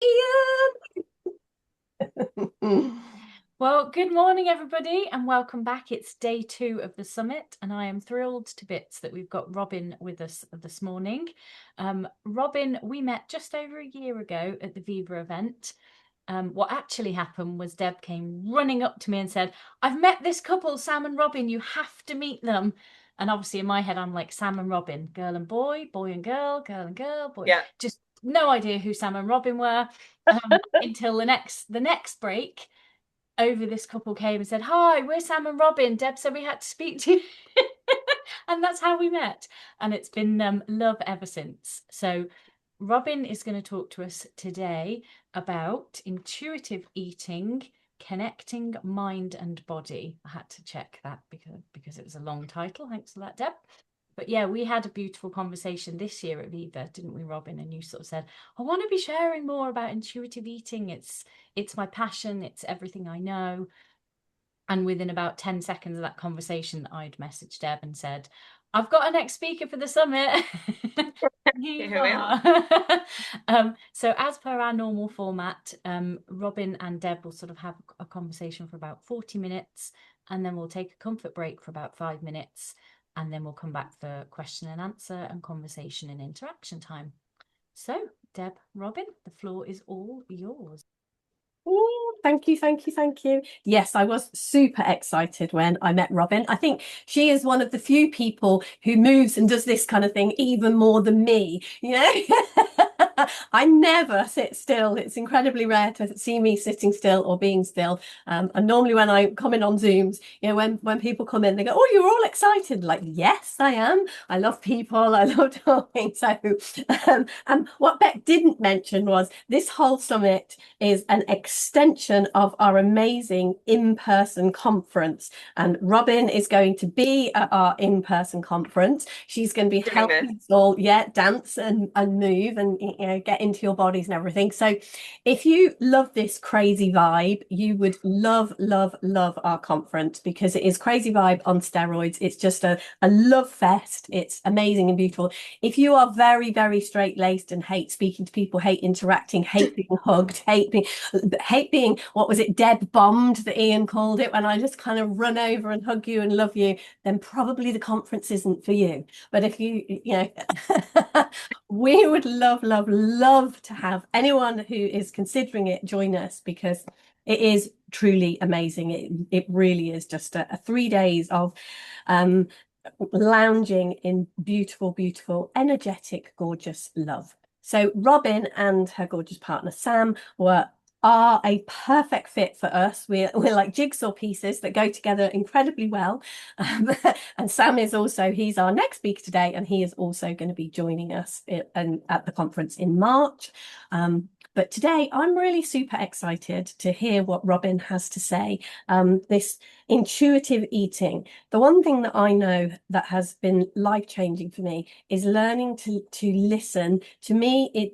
Ian. Well, good morning, everybody, and welcome back. It's day 2 of the summit, and I am thrilled to bits that we've got Robyn with us this morning. Robyn, we met just over a year ago at the Viva event. What actually happened was Deb came running up to me and said, "I've met this couple, Sam and Robyn. You have to meet them." And obviously, in my head, I'm like, Sam and Robyn, girl and boy, boy and girl and girl, boy. Yeah. Just no idea who Sam and Robyn were until the next break over this couple came and said, "Hi, we're Sam and Robyn. Deb said we had to speak to you." And that's how we met. And it's been love ever since. So Robyn is going to talk to us today about intuitive eating, connecting mind and body. I had to check that because it was a long title. Thanks for that, Deb. But yeah, we had a beautiful conversation this year at Viva, didn't we, Robyn? And you sort of said, "I want to be sharing more about intuitive eating. It's my passion, it's everything I know." And within about 10 seconds of that conversation, I'd messaged Deb and said, "I've got a next speaker for the summit." Here you Here we are. are. So as per our normal format, Robyn and Deb will sort of have a conversation for about 40 minutes, and then we'll take a comfort break for about 5 minutes, and then we'll come back for question and answer and conversation and interaction time. So, Deb, Robyn, the floor is all yours. Ooh, thank you, thank you, thank you. Yes, I was super excited when I met Robyn. I think she is one of the few people who moves and does this kind of thing even more than me. I never sit still. It's incredibly rare to see me sitting still or being still. And normally when I come in on Zooms, when people come in, they go, "Oh, you're all excited." Like, yes, I am. I love people. I love talking. So, and what Beck didn't mention was this whole summit is an extension of our amazing in-person conference. And Robyn is going to be at our in-person conference. She's going to be Doing this. helping us all, dance and move and get into your bodies and everything. So if you love this crazy vibe, you would love, love, love our conference because it is crazy vibe on steroids. It's just a love fest. It's amazing and beautiful. If you are very, very straight-laced and hate speaking to people, hate interacting, hate being hugged, hate being what was it, Deb bombed that Ian called it, when I just kind of run over and hug you and love you, then probably the conference isn't for you. But if we would love, love, love to have anyone who is considering it join us because it is truly amazing. It really is just a 3 days of lounging in beautiful, beautiful, energetic, gorgeous love. So Robyn and her gorgeous partner Sam are a perfect fit for us. We're like jigsaw pieces that go together incredibly well. And Sam is also, he's our next speaker today, and he is also going to be joining us at the conference in March. But today I'm really super excited to hear what Robyn has to say. This intuitive eating. The one thing that I know that has been life-changing for me is learning to listen. To me,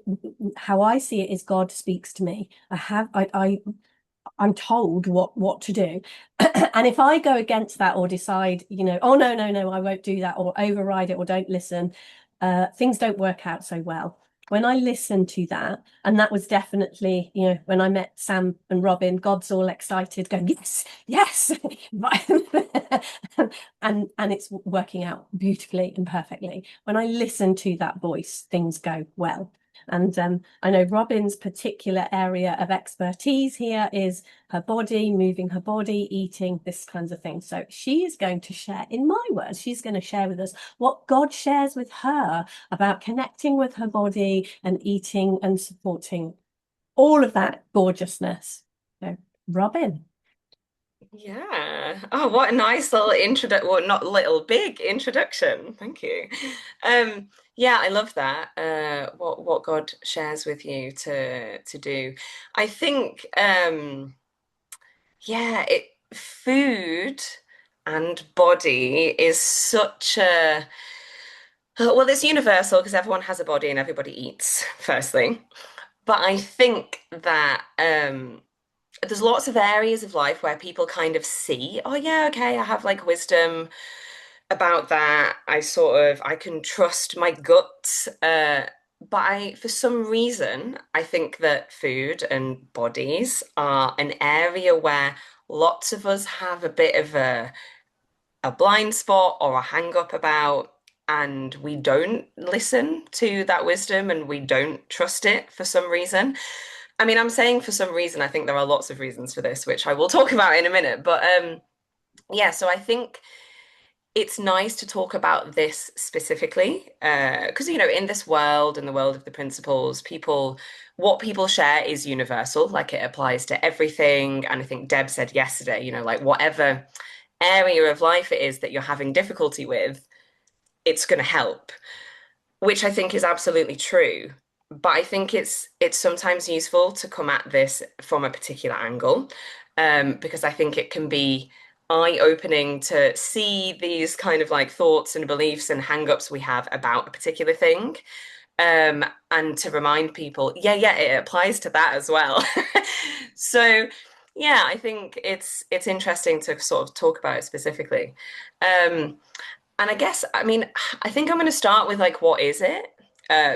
how I see it is God speaks to me. I'm told what to do. And if I go against that or decide, "Oh, no, no, no, I won't do that," or override it or don't listen, things don't work out so well. When I listen to that, and that was definitely, when I met Sam and Robyn, God's all excited, going, "Yes, yes." And it's working out beautifully and perfectly. When I listen to that voice, things go well. And I know Robyn's particular area of expertise here is her body, moving her body, eating, this kinds of thing. So she is going to share, in my words, she's going to share with us what God shares with her about connecting with her body and eating and supporting all of that gorgeousness. So, Robyn. Yeah. Oh, what a nice little introduction. Well, not little, big introduction. Thank you. Yeah, I love that. What God shares with you to do. I think yeah, food and body is such a well, it's universal because everyone has a body and everybody eats, firstly. But I think that there's lots of areas of life where people kind of see, "Oh yeah, okay, I have like wisdom about that. I can trust my gut." but for some reason, I think that food and bodies are an area where lots of us have a bit of a blind spot or a hang up about, and we don't listen to that wisdom and we don't trust it for some reason. I mean, I'm saying for some reason, I think there are lots of reasons for this, which I will talk about in a minute. But yeah, so I think it's nice to talk about this specifically because in this world, in the world of the principles, what people share is universal, like it applies to everything. And I think Deb said yesterday, like whatever area of life it is that you're having difficulty with, it's going to help, which I think is absolutely true. But I think it's sometimes useful to come at this from a particular angle, because I think it can be eye-opening to see these kind of like thoughts and beliefs and hang-ups we have about a particular thing. And to remind people, yeah, it applies to that as well. So yeah, I think it's interesting to sort of talk about it specifically. And I guess, I mean, I think I'm going to start with like, what is it?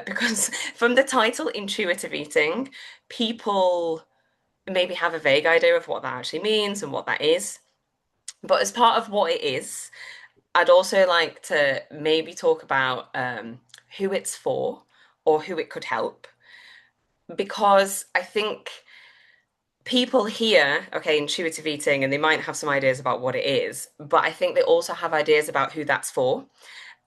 Because from the title, intuitive eating, people maybe have a vague idea of what that actually means and what that is. But as part of what it is, I'd also like to maybe talk about who it's for or who it could help. Because I think people hear, okay, intuitive eating, and they might have some ideas about what it is, but I think they also have ideas about who that's for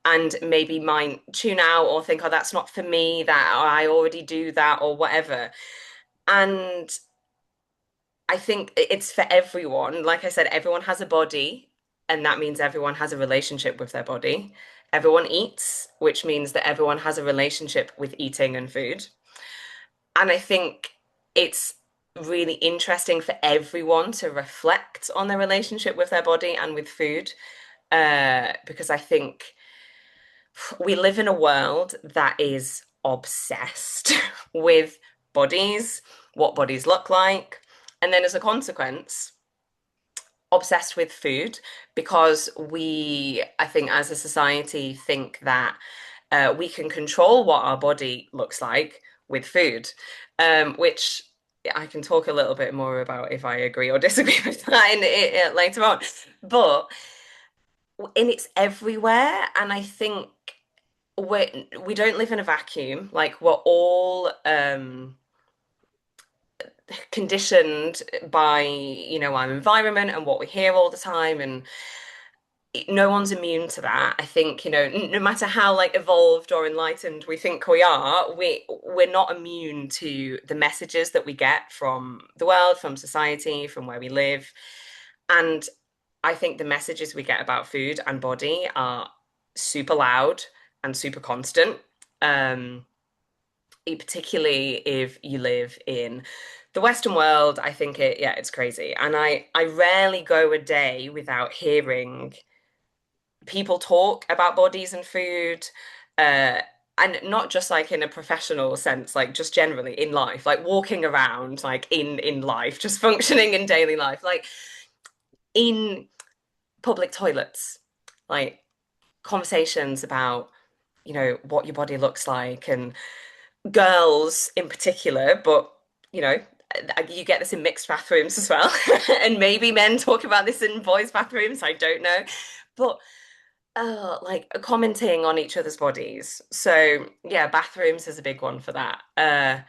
and maybe might tune out or think, oh, that's not for me, that or I already do that or whatever. And I think it's for everyone. Like I said, everyone has a body, and that means everyone has a relationship with their body. Everyone eats, which means that everyone has a relationship with eating and food. And I think it's really interesting for everyone to reflect on their relationship with their body and with food, because I think we live in a world that is obsessed with bodies, what bodies look like, and then as a consequence, obsessed with food because I think, as a society, think that we can control what our body looks like with food, which I can talk a little bit more about if I agree or disagree with that later on. But it's everywhere, and I think we don't live in a vacuum. Like we're all conditioned by our environment and what we hear all the time, and no one's immune to that. I think no matter how like evolved or enlightened we think we are, we're not immune to the messages that we get from the world, from society, from where we live. And I think the messages we get about food and body are super loud and super constant. um Particularly if you live in the Western world. I think it's crazy. And I rarely go a day without hearing people talk about bodies and food, uh, and not just like in a professional sense, like just generally in life, like walking around, like in life, just functioning in daily life, like in public toilets, like conversations about what your body looks like, and girls in particular, but you get this in mixed bathrooms as well. And maybe men talk about this in boys' bathrooms, I don't know. But like commenting on each other's bodies. So yeah, bathrooms is a big one for that.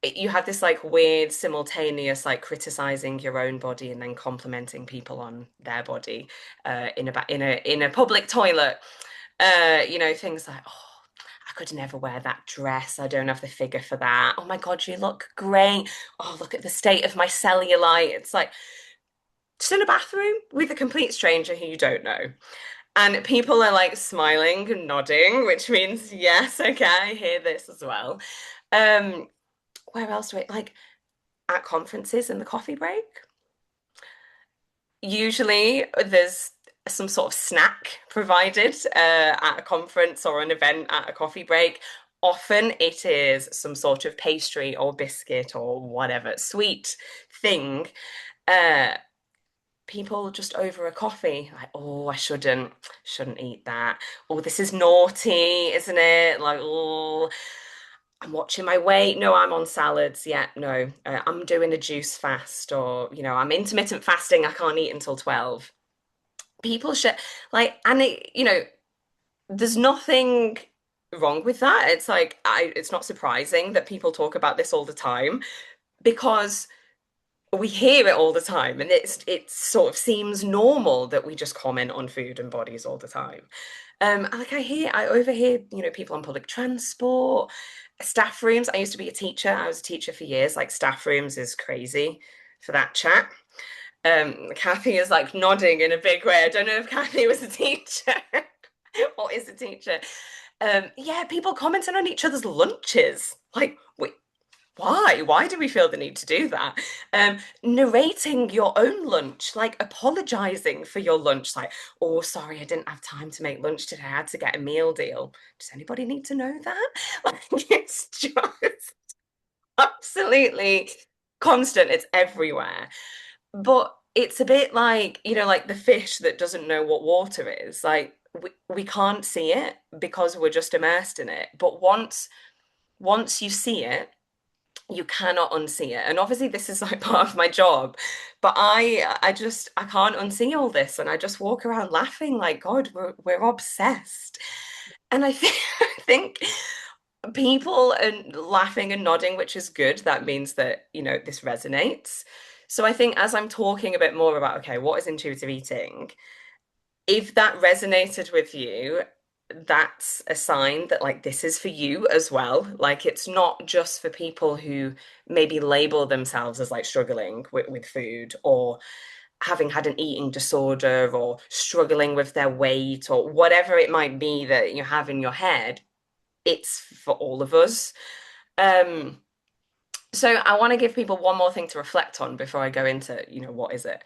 You have this like weird simultaneous like criticizing your own body and then complimenting people on their body in a public toilet. Things like, oh, I could never wear that dress. I don't have the figure for that. Oh my God, you look great. Oh, look at the state of my cellulite. It's like just in a bathroom with a complete stranger who you don't know. And people are like smiling and nodding, which means, yes, okay, I hear this as well. Um, where else do I like at conferences in the coffee break? Usually there's some sort of snack provided at a conference or an event at a coffee break. Often it is some sort of pastry or biscuit or whatever sweet thing. Uh, People just over a coffee, like, oh, I shouldn't eat that. Oh, this is naughty, isn't it? Like, oh. I'm watching my weight. No, I'm on salads. Yeah, no, I'm doing a juice fast, or, I'm intermittent fasting. I can't eat until 12. People should like, and there's nothing wrong with that. It's like, it's not surprising that people talk about this all the time because we hear it all the time, and it sort of seems normal that we just comment on food and bodies all the time. Like I overhear, people on public transport, staff rooms. I used to be a teacher. I was a teacher for years. Like, staff rooms is crazy for that chat. Kathy is like nodding in a big way. I don't know if Kathy was a teacher or is a teacher. Yeah, people commenting on each other's lunches. Like, wait, why? Why do we feel the need to do that? Narrating your own lunch, like apologizing for your lunch, like, oh, sorry, I didn't have time to make lunch today. I had to get a meal deal. Does anybody need to know that? Like, it's just absolutely constant. It's everywhere. But it's a bit like, like the fish that doesn't know what water is. Like, we can't see it because we're just immersed in it. But once you see it, you cannot unsee it. And obviously this is like part of my job, but I can't unsee all this, and I just walk around laughing like, God, we're obsessed. And I think I think people are laughing and nodding, which is good. That means that, this resonates. So I think as I'm talking a bit more about, okay, what is intuitive eating? If that resonated with you, that's a sign that, like, this is for you as well. Like, it's not just for people who maybe label themselves as like struggling with food, or having had an eating disorder, or struggling with their weight, or whatever it might be that you have in your head. It's for all of us. Um, so I want to give people one more thing to reflect on before I go into, what is it?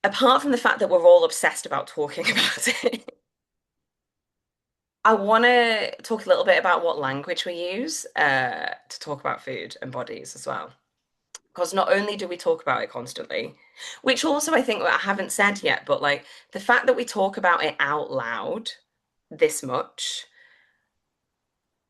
Apart from the fact that we're all obsessed about talking about it, I want to talk a little bit about what language we use to talk about food and bodies as well. Because not only do we talk about it constantly, which also I think I haven't said yet, but like the fact that we talk about it out loud this much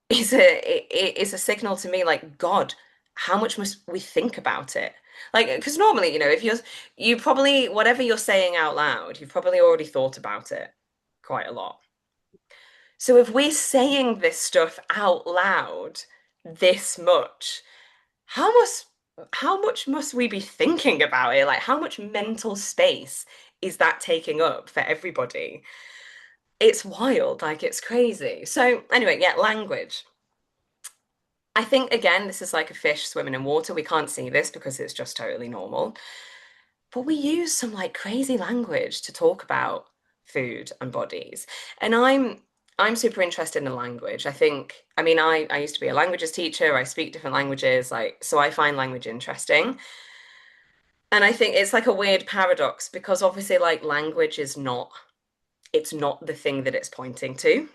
is a signal to me, like, God, how much must we think about it? Like, because normally, if you probably, whatever you're saying out loud, you've probably already thought about it quite a lot. So if we're saying this stuff out loud this much, how much how much must we be thinking about it? Like, how much mental space is that taking up for everybody? It's wild, like, it's crazy. So anyway, yeah, language. I think, again, this is like a fish swimming in water. We can't see this because it's just totally normal. But we use some like crazy language to talk about food and bodies. And I'm super interested in language. I mean, I used to be a languages teacher. I speak different languages, like, so I find language interesting. And I think it's like a weird paradox because obviously, like, language is not, it's not the thing that it's pointing to.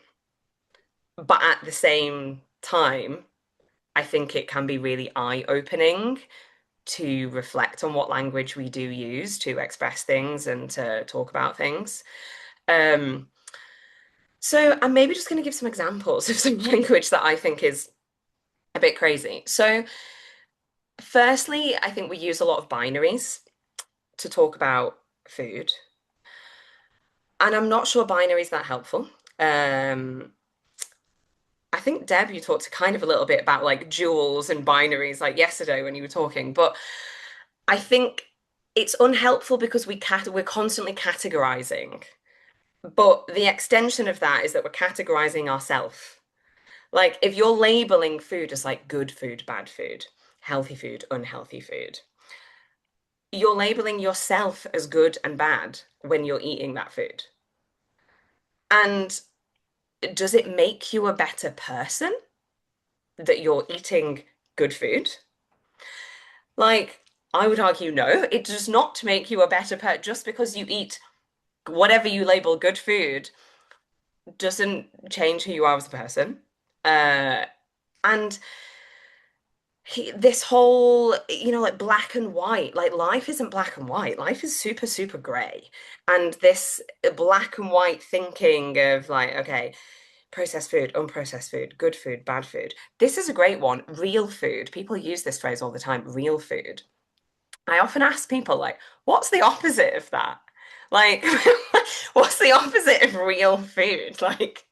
But at the same time, I think it can be really eye-opening to reflect on what language we do use to express things and to talk about things. Um, so I'm maybe just going to give some examples of some language that I think is a bit crazy. So, firstly, I think we use a lot of binaries to talk about food. And I'm not sure binary is that helpful. I think, Deb, you talked kind of a little bit about like jewels and binaries like yesterday when you were talking, but I think it's unhelpful because we're constantly categorizing. But the extension of that is that we're categorizing ourselves. Like, if you're labeling food as like good food, bad food, healthy food, unhealthy food, you're labeling yourself as good and bad when you're eating that food. And does it make you a better person that you're eating good food? Like, I would argue no, it does not make you a better person. Just because you eat whatever you label good food doesn't change who you are as a person. And this whole, like, black and white, like, life isn't black and white. Life is super, super gray. And this black and white thinking of like, okay, processed food, unprocessed food, good food, bad food. This is a great one. Real food. People use this phrase all the time, real food. I often ask people, like, what's the opposite of that? Like, what's the opposite of real food? Like,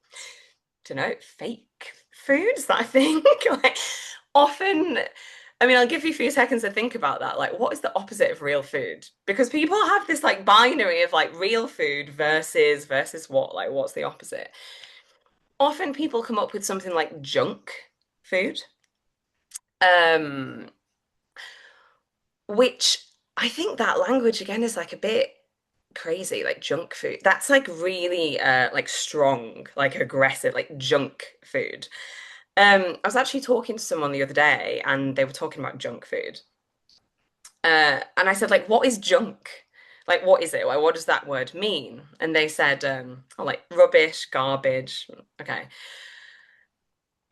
don't know, fake food? Is that a thing? Like, often, I mean, I'll give you a few seconds to think about that. Like, what is the opposite of real food? Because people have this like binary of like real food versus what? Like, what's the opposite? Often people come up with something like junk food, um, which I think that language again is like a bit crazy, like junk food. That's like really like strong, like aggressive, like junk food. I was actually talking to someone the other day and they were talking about junk food. And I said, like, what is junk? Like, what is it? Like, what does that word mean? And they said, oh, like rubbish, garbage. Okay.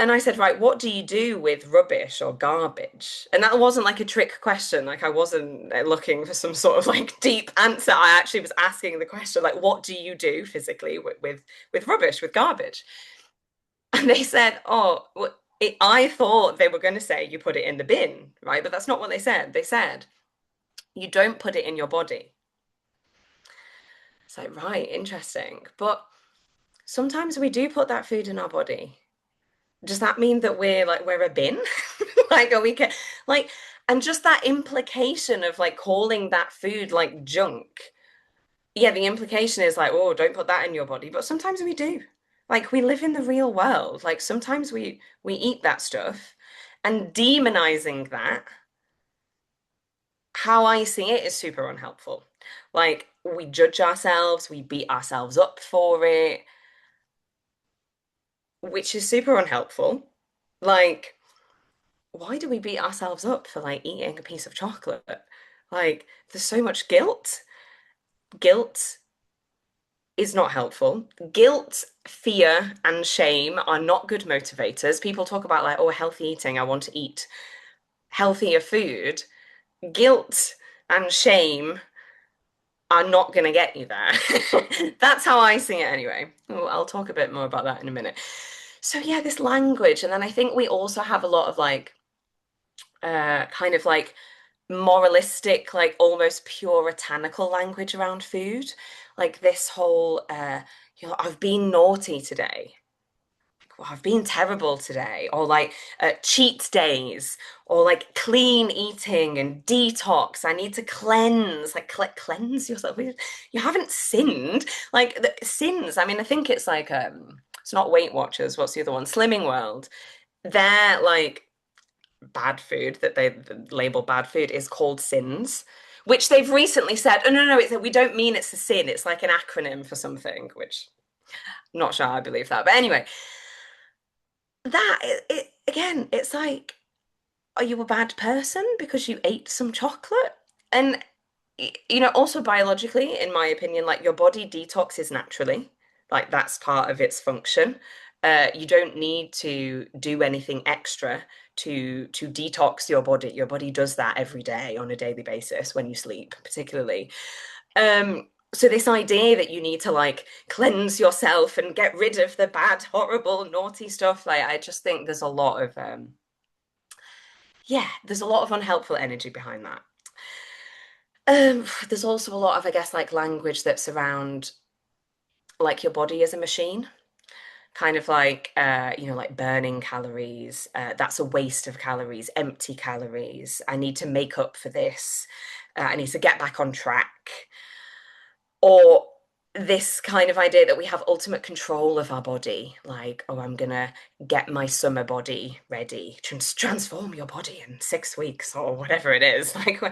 And I said, right, what do you do with rubbish or garbage? And that wasn't like a trick question. Like I wasn't looking for some sort of like deep answer. I actually was asking the question, like, what do you do physically with rubbish, with garbage? And they said, oh, well, I thought they were going to say you put it in the bin, right? But that's not what they said. They said you don't put it in your body. It's like, right, interesting. But sometimes we do put that food in our body. Does that mean that we're a bin? Like, are we like, and just that implication of like calling that food like junk. Yeah, the implication is like, oh, don't put that in your body. But sometimes we do. Like we live in the real world. Like sometimes we eat that stuff and demonizing that, how I see it is super unhelpful. Like we judge ourselves, we beat ourselves up for it, which is super unhelpful. Like, why do we beat ourselves up for like eating a piece of chocolate? Like, there's so much guilt. Guilt is not helpful. Guilt, fear, and shame are not good motivators. People talk about like, oh, healthy eating, I want to eat healthier food. Guilt and shame are not going to get you there. That's how I see it anyway. Oh, I'll talk a bit more about that in a minute. So yeah, this language, and then I think we also have a lot of like kind of like moralistic, like almost puritanical language around food. Like this whole I've been naughty today. Well, I've been terrible today, or like cheat days, or like clean eating and detox. I need to cleanse, like cleanse yourself. You haven't sinned. Like the sins. I mean, I think it's like it's not Weight Watchers. What's the other one? Slimming World. They're like bad food that they label bad food is called sins, which they've recently said, oh no, it's we don't mean it's a sin. It's like an acronym for something, which I'm not sure I believe that. But anyway that it again, it's like, are you a bad person because you ate some chocolate? And also biologically, in my opinion, like your body detoxes naturally, like that's part of its function. You don't need to do anything extra to detox your body. Your body does that every day on a daily basis when you sleep, particularly. So this idea that you need to like cleanse yourself and get rid of the bad, horrible, naughty stuff, like I just think there's a lot of there's a lot of unhelpful energy behind that. There's also a lot of, I guess, like language that's around like your body as a machine, kind of like like burning calories. That's a waste of calories, empty calories. I need to make up for this. I need to get back on track. Or this kind of idea that we have ultimate control of our body, like, oh, I'm gonna get my summer body ready, transform your body in 6 weeks or whatever it is. Like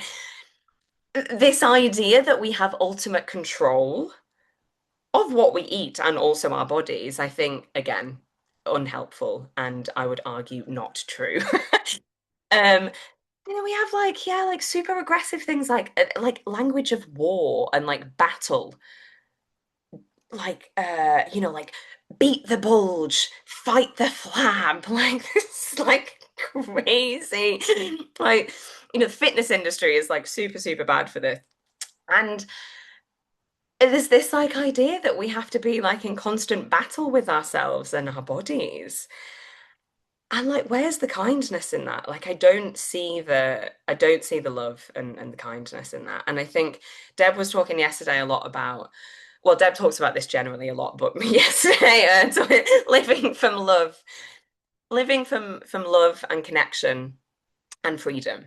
this idea that we have ultimate control of what we eat and also our bodies, I think, again, unhelpful and I would argue not true. um, we have like, yeah, like super aggressive things like language of war and like battle like like beat the bulge, fight the flab, like this is like crazy. Like, the fitness industry is like super, super bad for this. And there's this like idea that we have to be like in constant battle with ourselves and our bodies. And like, where's the kindness in that? Like, I don't see the love and the kindness in that. And I think Deb was talking yesterday a lot about, well, Deb talks about this generally a lot, but yesterday, living from love and connection and freedom.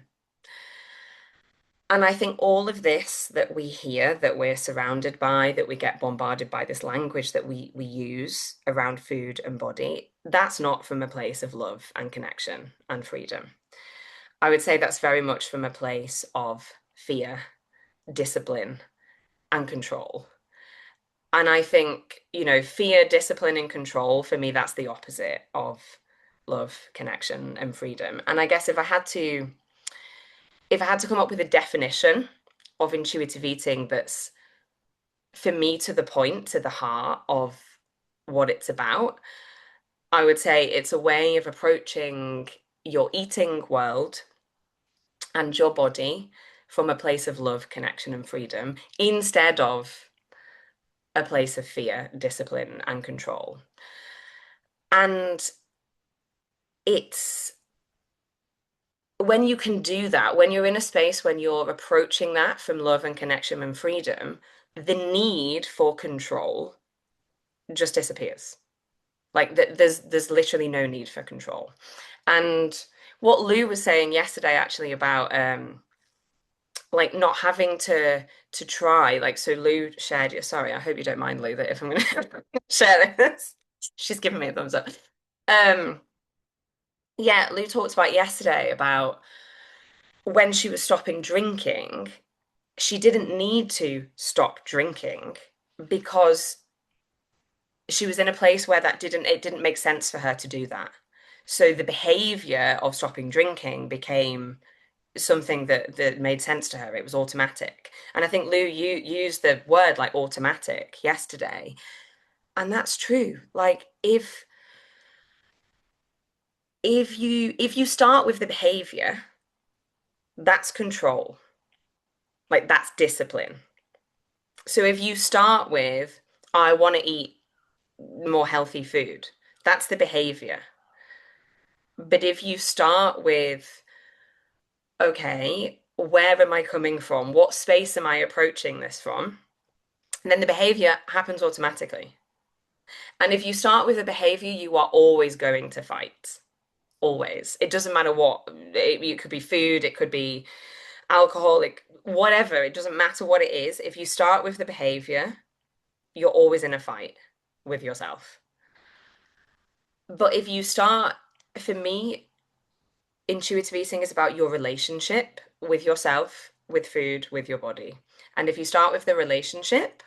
And I think all of this that we hear, that we're surrounded by, that we get bombarded by, this language that we use around food and body, that's not from a place of love and connection and freedom. I would say that's very much from a place of fear, discipline, and control. And I think, fear, discipline, and control, for me, that's the opposite of love, connection, and freedom. And I guess if I had to come up with a definition of intuitive eating that's for me to the point, to the heart of what it's about, I would say it's a way of approaching your eating world and your body from a place of love, connection, and freedom instead of a place of fear, discipline, and control. And it's when you can do that, when you're in a space when you're approaching that from love and connection and freedom, the need for control just disappears. Like there's literally no need for control. And what Lou was saying yesterday actually about like not having to try, like, so Lou shared it. Sorry, I hope you don't mind, Lou, that if I'm gonna share this. She's giving me a thumbs up. Um yeah, Lou talked about yesterday about when she was stopping drinking, she didn't need to stop drinking because she was in a place where it didn't make sense for her to do that. So the behavior of stopping drinking became something that made sense to her. It was automatic. And I think Lou, you used the word like automatic yesterday. And that's true. Like if you start with the behavior, that's control. Like that's discipline. So if you start with, I want to eat more healthy food, that's the behavior. But if you start with, okay, where am I coming from? What space am I approaching this from? And then the behavior happens automatically. And if you start with a behavior, you are always going to fight. Always. It doesn't matter what. It could be food, it could be alcohol, whatever. It doesn't matter what it is. If you start with the behavior, you're always in a fight with yourself. But if you start, for me, intuitive eating is about your relationship with yourself, with food, with your body. And if you start with the relationship,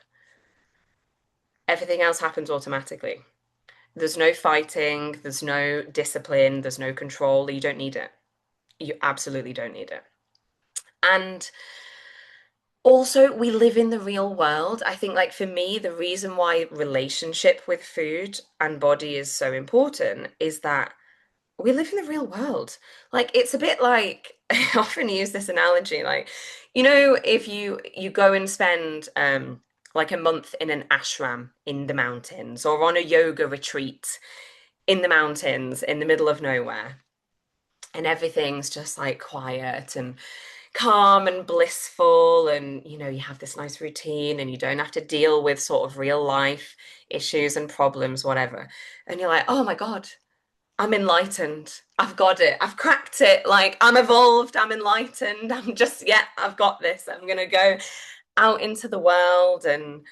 everything else happens automatically. There's no fighting, there's no discipline, there's no control. You don't need it. You absolutely don't need it. And also, we live in the real world. I think, like, for me, the reason why relationship with food and body is so important is that we live in the real world. Like, it's a bit like, I often use this analogy, like, if you go and spend like a month in an ashram in the mountains or on a yoga retreat in the mountains in the middle of nowhere, and everything's just like quiet and calm and blissful, and you have this nice routine and you don't have to deal with sort of real life issues and problems, whatever. And you're like, oh my God, I'm enlightened. I've got it. I've cracked it. Like, I'm evolved. I'm enlightened. Yeah, I've got this. I'm going to go out into the world and,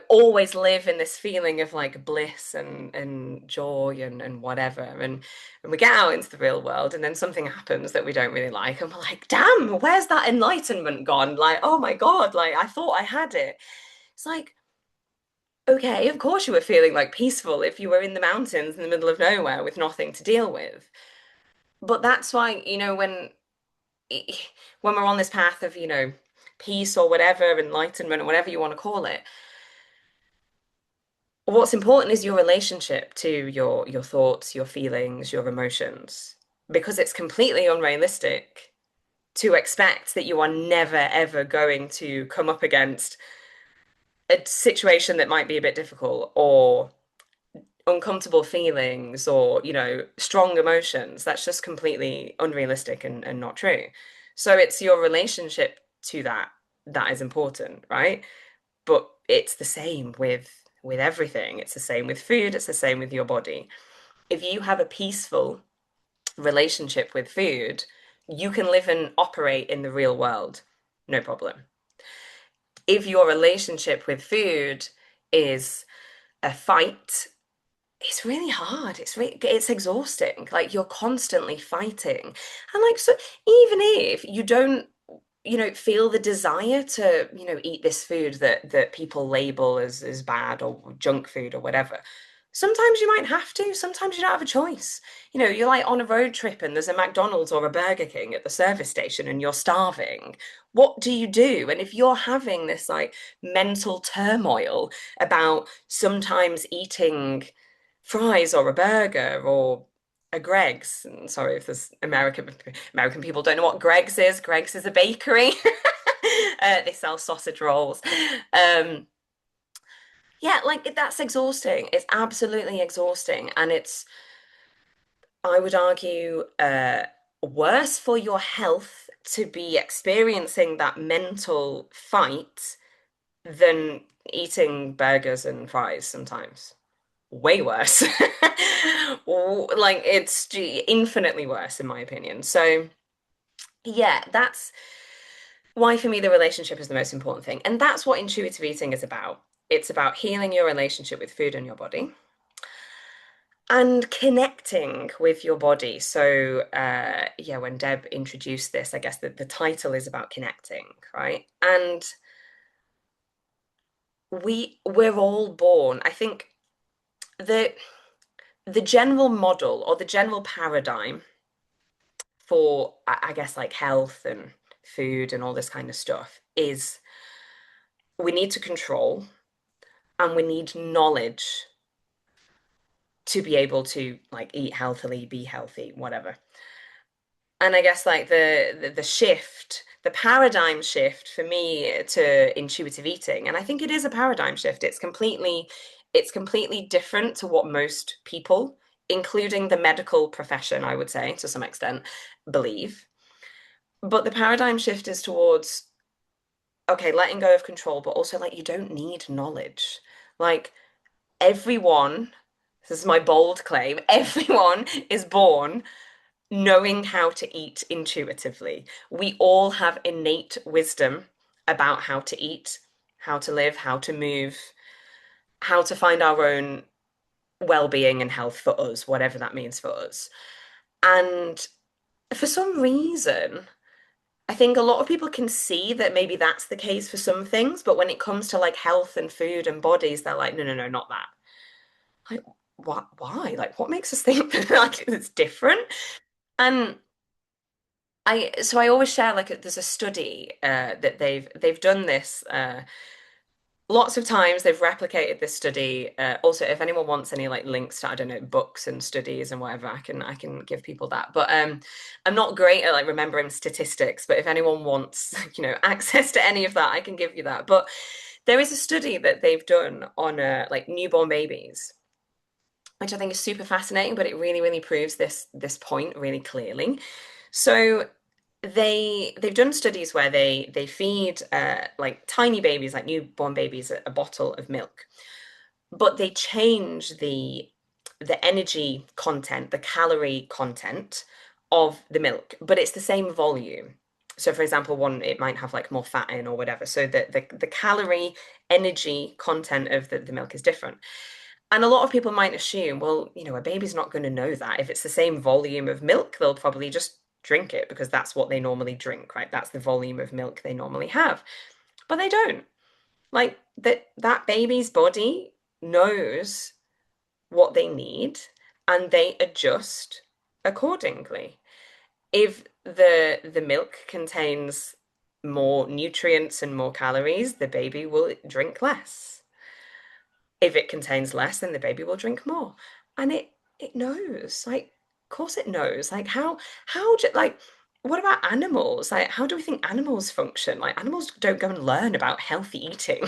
always live in this feeling of like bliss and joy and whatever. And we get out into the real world and then something happens that we don't really like. And we're like, damn, where's that enlightenment gone? Like, oh my God, like I thought I had it. It's like, okay, of course you were feeling like peaceful if you were in the mountains in the middle of nowhere with nothing to deal with. But that's why, when we're on this path of, peace or whatever, enlightenment or whatever you want to call it, what's important is your relationship to your thoughts, your feelings, your emotions, because it's completely unrealistic to expect that you are never ever going to come up against a situation that might be a bit difficult or uncomfortable feelings or, strong emotions. That's just completely unrealistic and not true. So it's your relationship to that is important, right? But it's the same with everything. It's the same with food, it's the same with your body. If you have a peaceful relationship with food, you can live and operate in the real world, no problem. If your relationship with food is a fight, it's really hard. It's exhausting. Like you're constantly fighting. And like so even if you don't, feel the desire to, eat this food that people label as bad or junk food or whatever. Sometimes you might have to, sometimes you don't have a choice. You're like on a road trip and there's a McDonald's or a Burger King at the service station and you're starving. What do you do? And if you're having this like mental turmoil about sometimes eating fries or a burger or a Greg's. And sorry if there's American people don't know what Greg's is. Greg's is a bakery. They sell sausage rolls. Yeah, like that's exhausting. It's absolutely exhausting, and I would argue, worse for your health to be experiencing that mental fight than eating burgers and fries sometimes. Way worse. Like it's infinitely worse in my opinion. So yeah, that's why for me the relationship is the most important thing. And that's what intuitive eating is about. It's about healing your relationship with food and your body and connecting with your body. So yeah, when Deb introduced this, I guess the title is about connecting, right? And we're all born, I think the the general model or the general paradigm for, I guess, like health and food and all this kind of stuff is we need to control and we need knowledge to be able to like eat healthily, be healthy, whatever. And I guess like the shift, the paradigm shift for me to intuitive eating, and I think it is a paradigm shift. It's completely different to what most people, including the medical profession, I would say to some extent, believe. But the paradigm shift is towards, okay, letting go of control, but also like you don't need knowledge. Like everyone, this is my bold claim, everyone is born knowing how to eat intuitively. We all have innate wisdom about how to eat, how to live, how to move, how to find our own well-being and health for us, whatever that means for us. And for some reason, I think a lot of people can see that maybe that's the case for some things, but when it comes to like health and food and bodies, they're like, no, no, no, not that. Like, what? Why? Like, what makes us think that like it's different? And so I always share like there's a study that they've done this lots of times. They've replicated this study. Also, if anyone wants any like links to, I don't know, books and studies and whatever, I can give people that. But I'm not great at like remembering statistics. But if anyone wants, access to any of that, I can give you that. But there is a study that they've done on like newborn babies, which I think is super fascinating. But it really, really proves this point really clearly. So they've done studies where they feed like tiny babies, like newborn babies, a bottle of milk, but they change the energy content, the calorie content of the milk, but it's the same volume. So for example, one it might have like more fat in or whatever. So the calorie energy content of the milk is different. And a lot of people might assume, well, a baby's not going to know that. If it's the same volume of milk, they'll probably just drink it because that's what they normally drink, right? That's the volume of milk they normally have. But they don't. Like that baby's body knows what they need and they adjust accordingly. If the milk contains more nutrients and more calories, the baby will drink less. If it contains less, then the baby will drink more. And it knows. Like, of course it knows. Like how like what about animals? Like, how do we think animals function? Like, animals don't go and learn about healthy eating.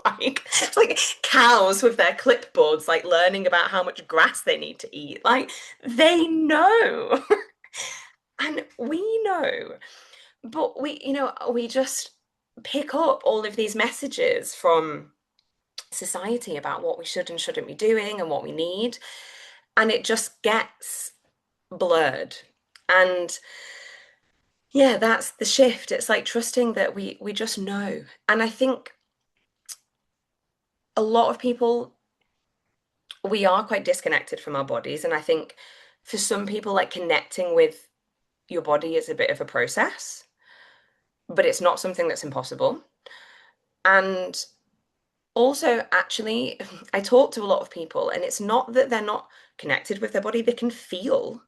Like cows with their clipboards, like learning about how much grass they need to eat. Like, they know. And we know. But we just pick up all of these messages from society about what we should and shouldn't be doing and what we need. And it just gets blurred. And yeah, that's the shift. It's like trusting that we just know. And I think a lot of people, we are quite disconnected from our bodies. And I think for some people, like connecting with your body is a bit of a process, but it's not something that's impossible. And also, actually, I talk to a lot of people, and it's not that they're not connected with their body, they can feel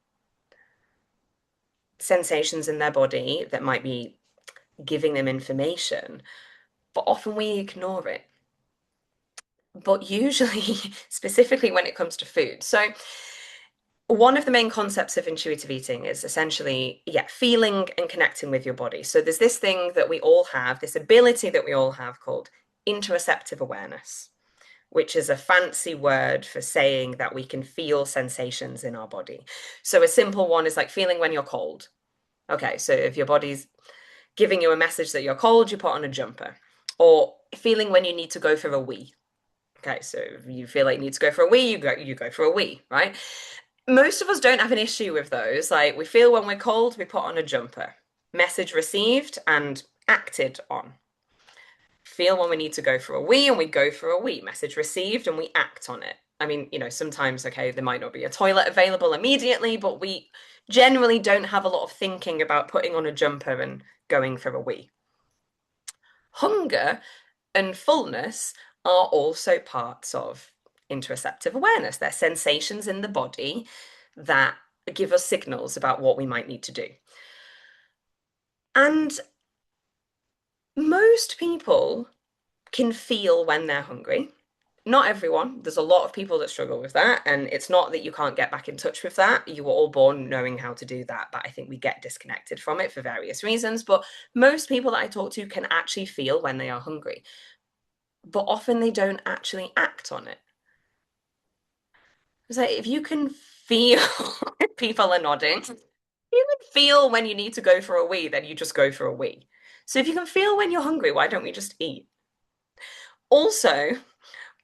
sensations in their body that might be giving them information, but often we ignore it. But usually, specifically when it comes to food. So, one of the main concepts of intuitive eating is essentially, yeah, feeling and connecting with your body. So, there's this thing that we all have, this ability that we all have called interoceptive awareness, which is a fancy word for saying that we can feel sensations in our body. So, a simple one is like feeling when you're cold. Okay, so if your body's giving you a message that you're cold, you put on a jumper. Or feeling when you need to go for a wee. Okay, so if you feel like you need to go for a wee, you go for a wee, right? Most of us don't have an issue with those. Like we feel when we're cold, we put on a jumper. Message received and acted on. Feel when we need to go for a wee and we go for a wee. Message received and we act on it. I mean, sometimes, okay, there might not be a toilet available immediately, but we generally don't have a lot of thinking about putting on a jumper and going for a wee. Hunger and fullness are also parts of interoceptive awareness. They're sensations in the body that give us signals about what we might need to do. And most people can feel when they're hungry. Not everyone. There's a lot of people that struggle with that. And it's not that you can't get back in touch with that. You were all born knowing how to do that. But I think we get disconnected from it for various reasons. But most people that I talk to can actually feel when they are hungry. But often they don't actually act on it. So if you can feel, people are nodding, you can feel when you need to go for a wee, then you just go for a wee. So if you can feel when you're hungry, why don't we just eat? Also,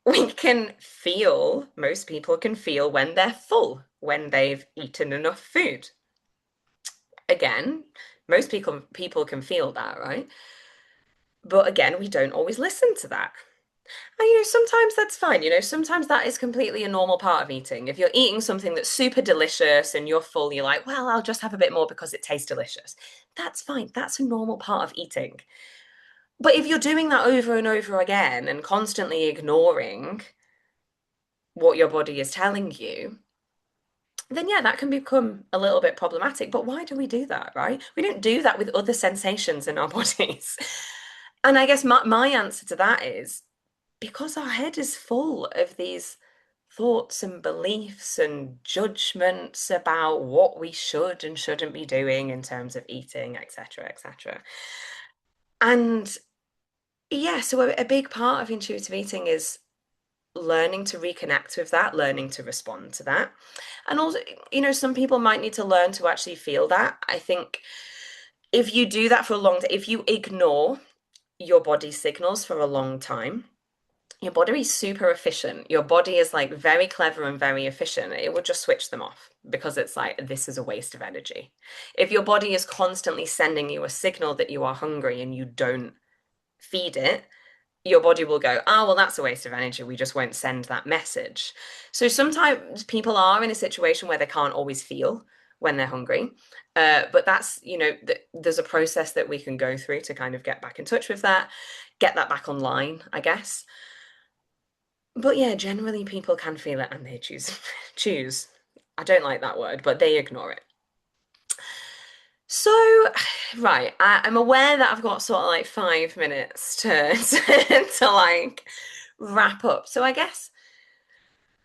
we can feel, most people can feel when they're full, when they've eaten enough food. Again, most people can feel that, right? But again, we don't always listen to that. And sometimes that's fine. Sometimes that is completely a normal part of eating. If you're eating something that's super delicious and you're full, you're like, well, I'll just have a bit more because it tastes delicious. That's fine. That's a normal part of eating. But if you're doing that over and over again and constantly ignoring what your body is telling you, then yeah, that can become a little bit problematic. But why do we do that, right? We don't do that with other sensations in our bodies. And I guess my answer to that is because our head is full of these thoughts and beliefs and judgments about what we should and shouldn't be doing in terms of eating, etc., etc. And yeah, so a big part of intuitive eating is learning to reconnect with that, learning to respond to that. And also, some people might need to learn to actually feel that. I think if you do that for a long time, if you ignore your body signals for a long time, your body is super efficient. Your body is like very clever and very efficient. It will just switch them off because it's like, this is a waste of energy. If your body is constantly sending you a signal that you are hungry and you don't feed it, your body will go, oh, well, that's a waste of energy. We just won't send that message. So sometimes people are in a situation where they can't always feel when they're hungry. But that's, there's a process that we can go through to kind of get back in touch with that, get that back online, I guess. But yeah, generally people can feel it and they choose. I don't like that word, but they ignore it. So, right, I'm aware that I've got sort of like 5 minutes to like wrap up. So I guess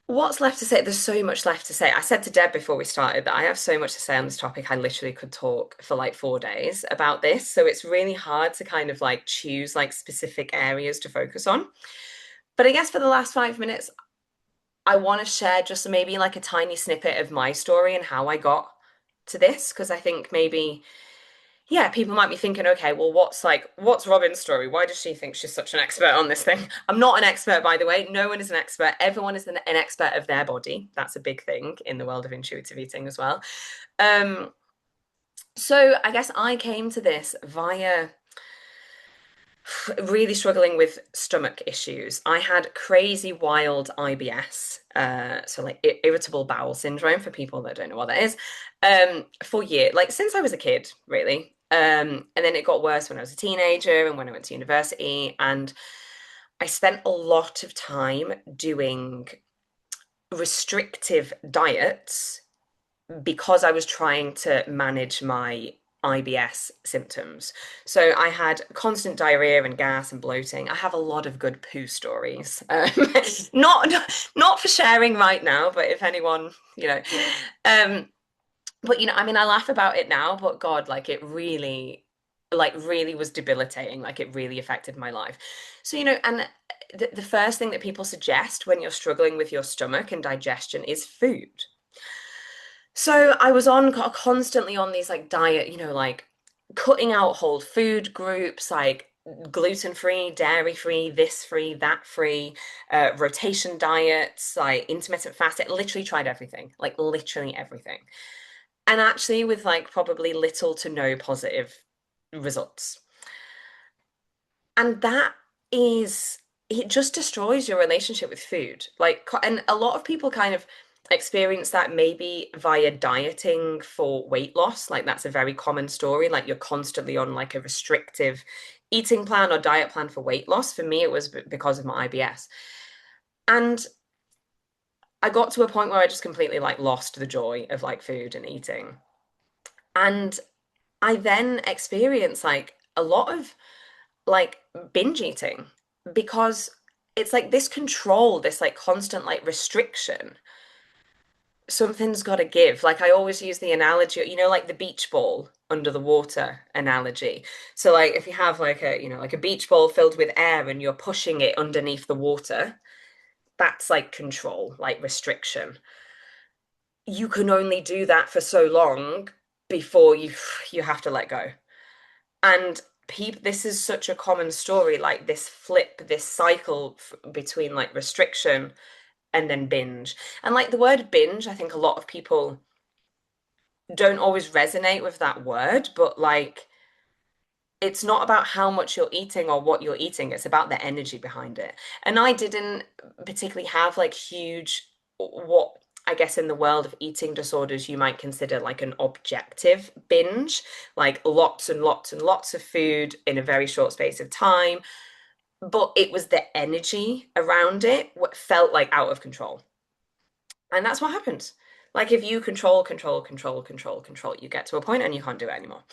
What's left to say? There's so much left to say. I said to Deb before we started that I have so much to say on this topic. I literally could talk for like 4 days about this. So it's really hard to kind of like choose like specific areas to focus on. But I guess for the last 5 minutes, I want to share just maybe like a tiny snippet of my story and how I got to this. Because I think maybe, yeah, people might be thinking, okay, well, what's Robyn's story? Why does she think she's such an expert on this thing? I'm not an expert, by the way. No one is an expert. Everyone is an expert of their body. That's a big thing in the world of intuitive eating as well. Um, so I guess I came to this via really struggling with stomach issues. I had crazy wild IBS, so like irritable bowel syndrome for people that don't know what that is, for years, like since I was a kid, really. And then it got worse when I was a teenager and when I went to university, and I spent a lot of time doing restrictive diets because I was trying to manage my IBS symptoms. So I had constant diarrhea and gas and bloating. I have a lot of good poo stories. Not not for sharing right now, but if anyone, um, but I mean, I laugh about it now, but God, like it really, like really was debilitating. Like it really affected my life. So, and the first thing that people suggest when you're struggling with your stomach and digestion is food. So I was on constantly on these like diet, like cutting out whole food groups, like gluten-free, dairy-free, this free, that free, rotation diets, like intermittent fasting, literally tried everything, like literally everything. And actually with like probably little to no positive results. And that is, it just destroys your relationship with food. Like, and a lot of people kind of experience that maybe via dieting for weight loss. Like, that's a very common story. Like, you're constantly on like a restrictive eating plan or diet plan for weight loss. For me, it was because of my IBS. And I got to a point where I just completely like lost the joy of like food and eating. And I then experienced like a lot of like binge eating because it's like this control, this like constant like restriction. Something's got to give. Like I always use the analogy, like the beach ball under the water analogy. So like if you have like like a beach ball filled with air and you're pushing it underneath the water, that's like control, like restriction. You can only do that for so long before you have to let go. And people, this is such a common story, like this flip, this cycle between like restriction and then binge. And like the word binge, I think a lot of people don't always resonate with that word, but like it's not about how much you're eating or what you're eating, it's about the energy behind it. And I didn't particularly have like huge, what I guess in the world of eating disorders you might consider like an objective binge, like lots and lots and lots of food in a very short space of time. But it was the energy around it what felt like out of control. And that's what happens. Like if you control, you get to a point and you can't do it anymore.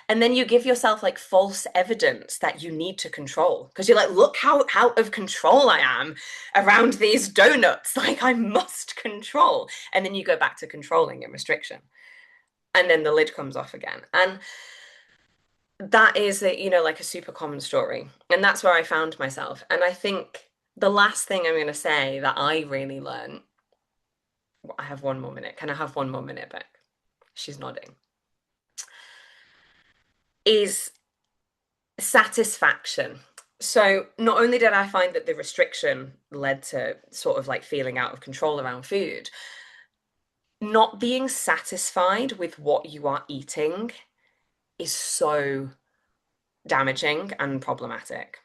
And then you give yourself like false evidence that you need to control because you're like, look how out of control I am around these donuts. Like I must control. And then you go back to controlling and restriction. And then the lid comes off again. And that is like a super common story. And that's where I found myself. And I think the last thing I'm going to say that I really learned, I have 1 more minute. Can I have 1 more minute back? She's nodding. Is satisfaction. So not only did I find that the restriction led to sort of like feeling out of control around food, not being satisfied with what you are eating is so damaging and problematic.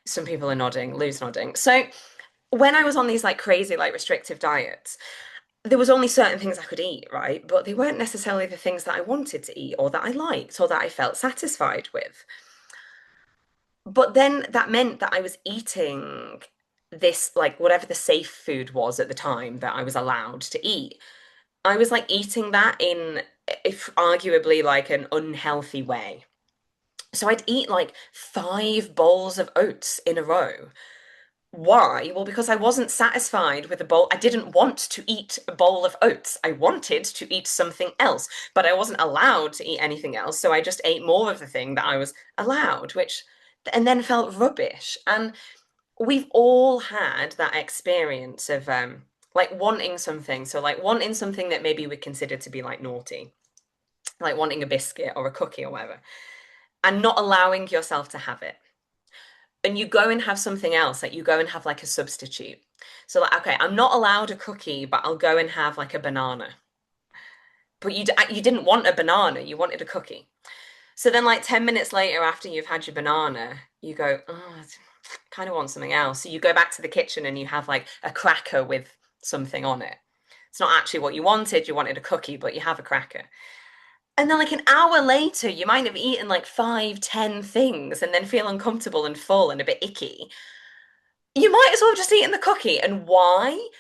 Some people are nodding, Lou's nodding. So when I was on these like crazy, like restrictive diets, there was only certain things I could eat, right? But they weren't necessarily the things that I wanted to eat or that I liked or that I felt satisfied with. But then that meant that I was eating this, like whatever the safe food was at the time that I was allowed to eat. I was like eating that in, if arguably like an unhealthy way. So I'd eat like 5 bowls of oats in a row, Why? Well, because I wasn't satisfied with a bowl. I didn't want to eat a bowl of oats. I wanted to eat something else, but I wasn't allowed to eat anything else. So I just ate more of the thing that I was allowed, which and then felt rubbish. And we've all had that experience of like wanting something. So like wanting something that maybe we consider to be like naughty, like wanting a biscuit or a cookie or whatever, and not allowing yourself to have it. And you go and have something else, like you go and have like a substitute. So like, okay, I'm not allowed a cookie, but I'll go and have like a banana. But you didn't want a banana, you wanted a cookie. So then like 10 minutes later after you've had your banana, you go, oh, I kind of want something else. So you go back to the kitchen and you have like a cracker with something on it. It's not actually what you wanted a cookie, but you have a cracker. And then like an hour later, you might have eaten like 5, 10 things and then feel uncomfortable and full and a bit icky. You might as well have just eaten the cookie. And why?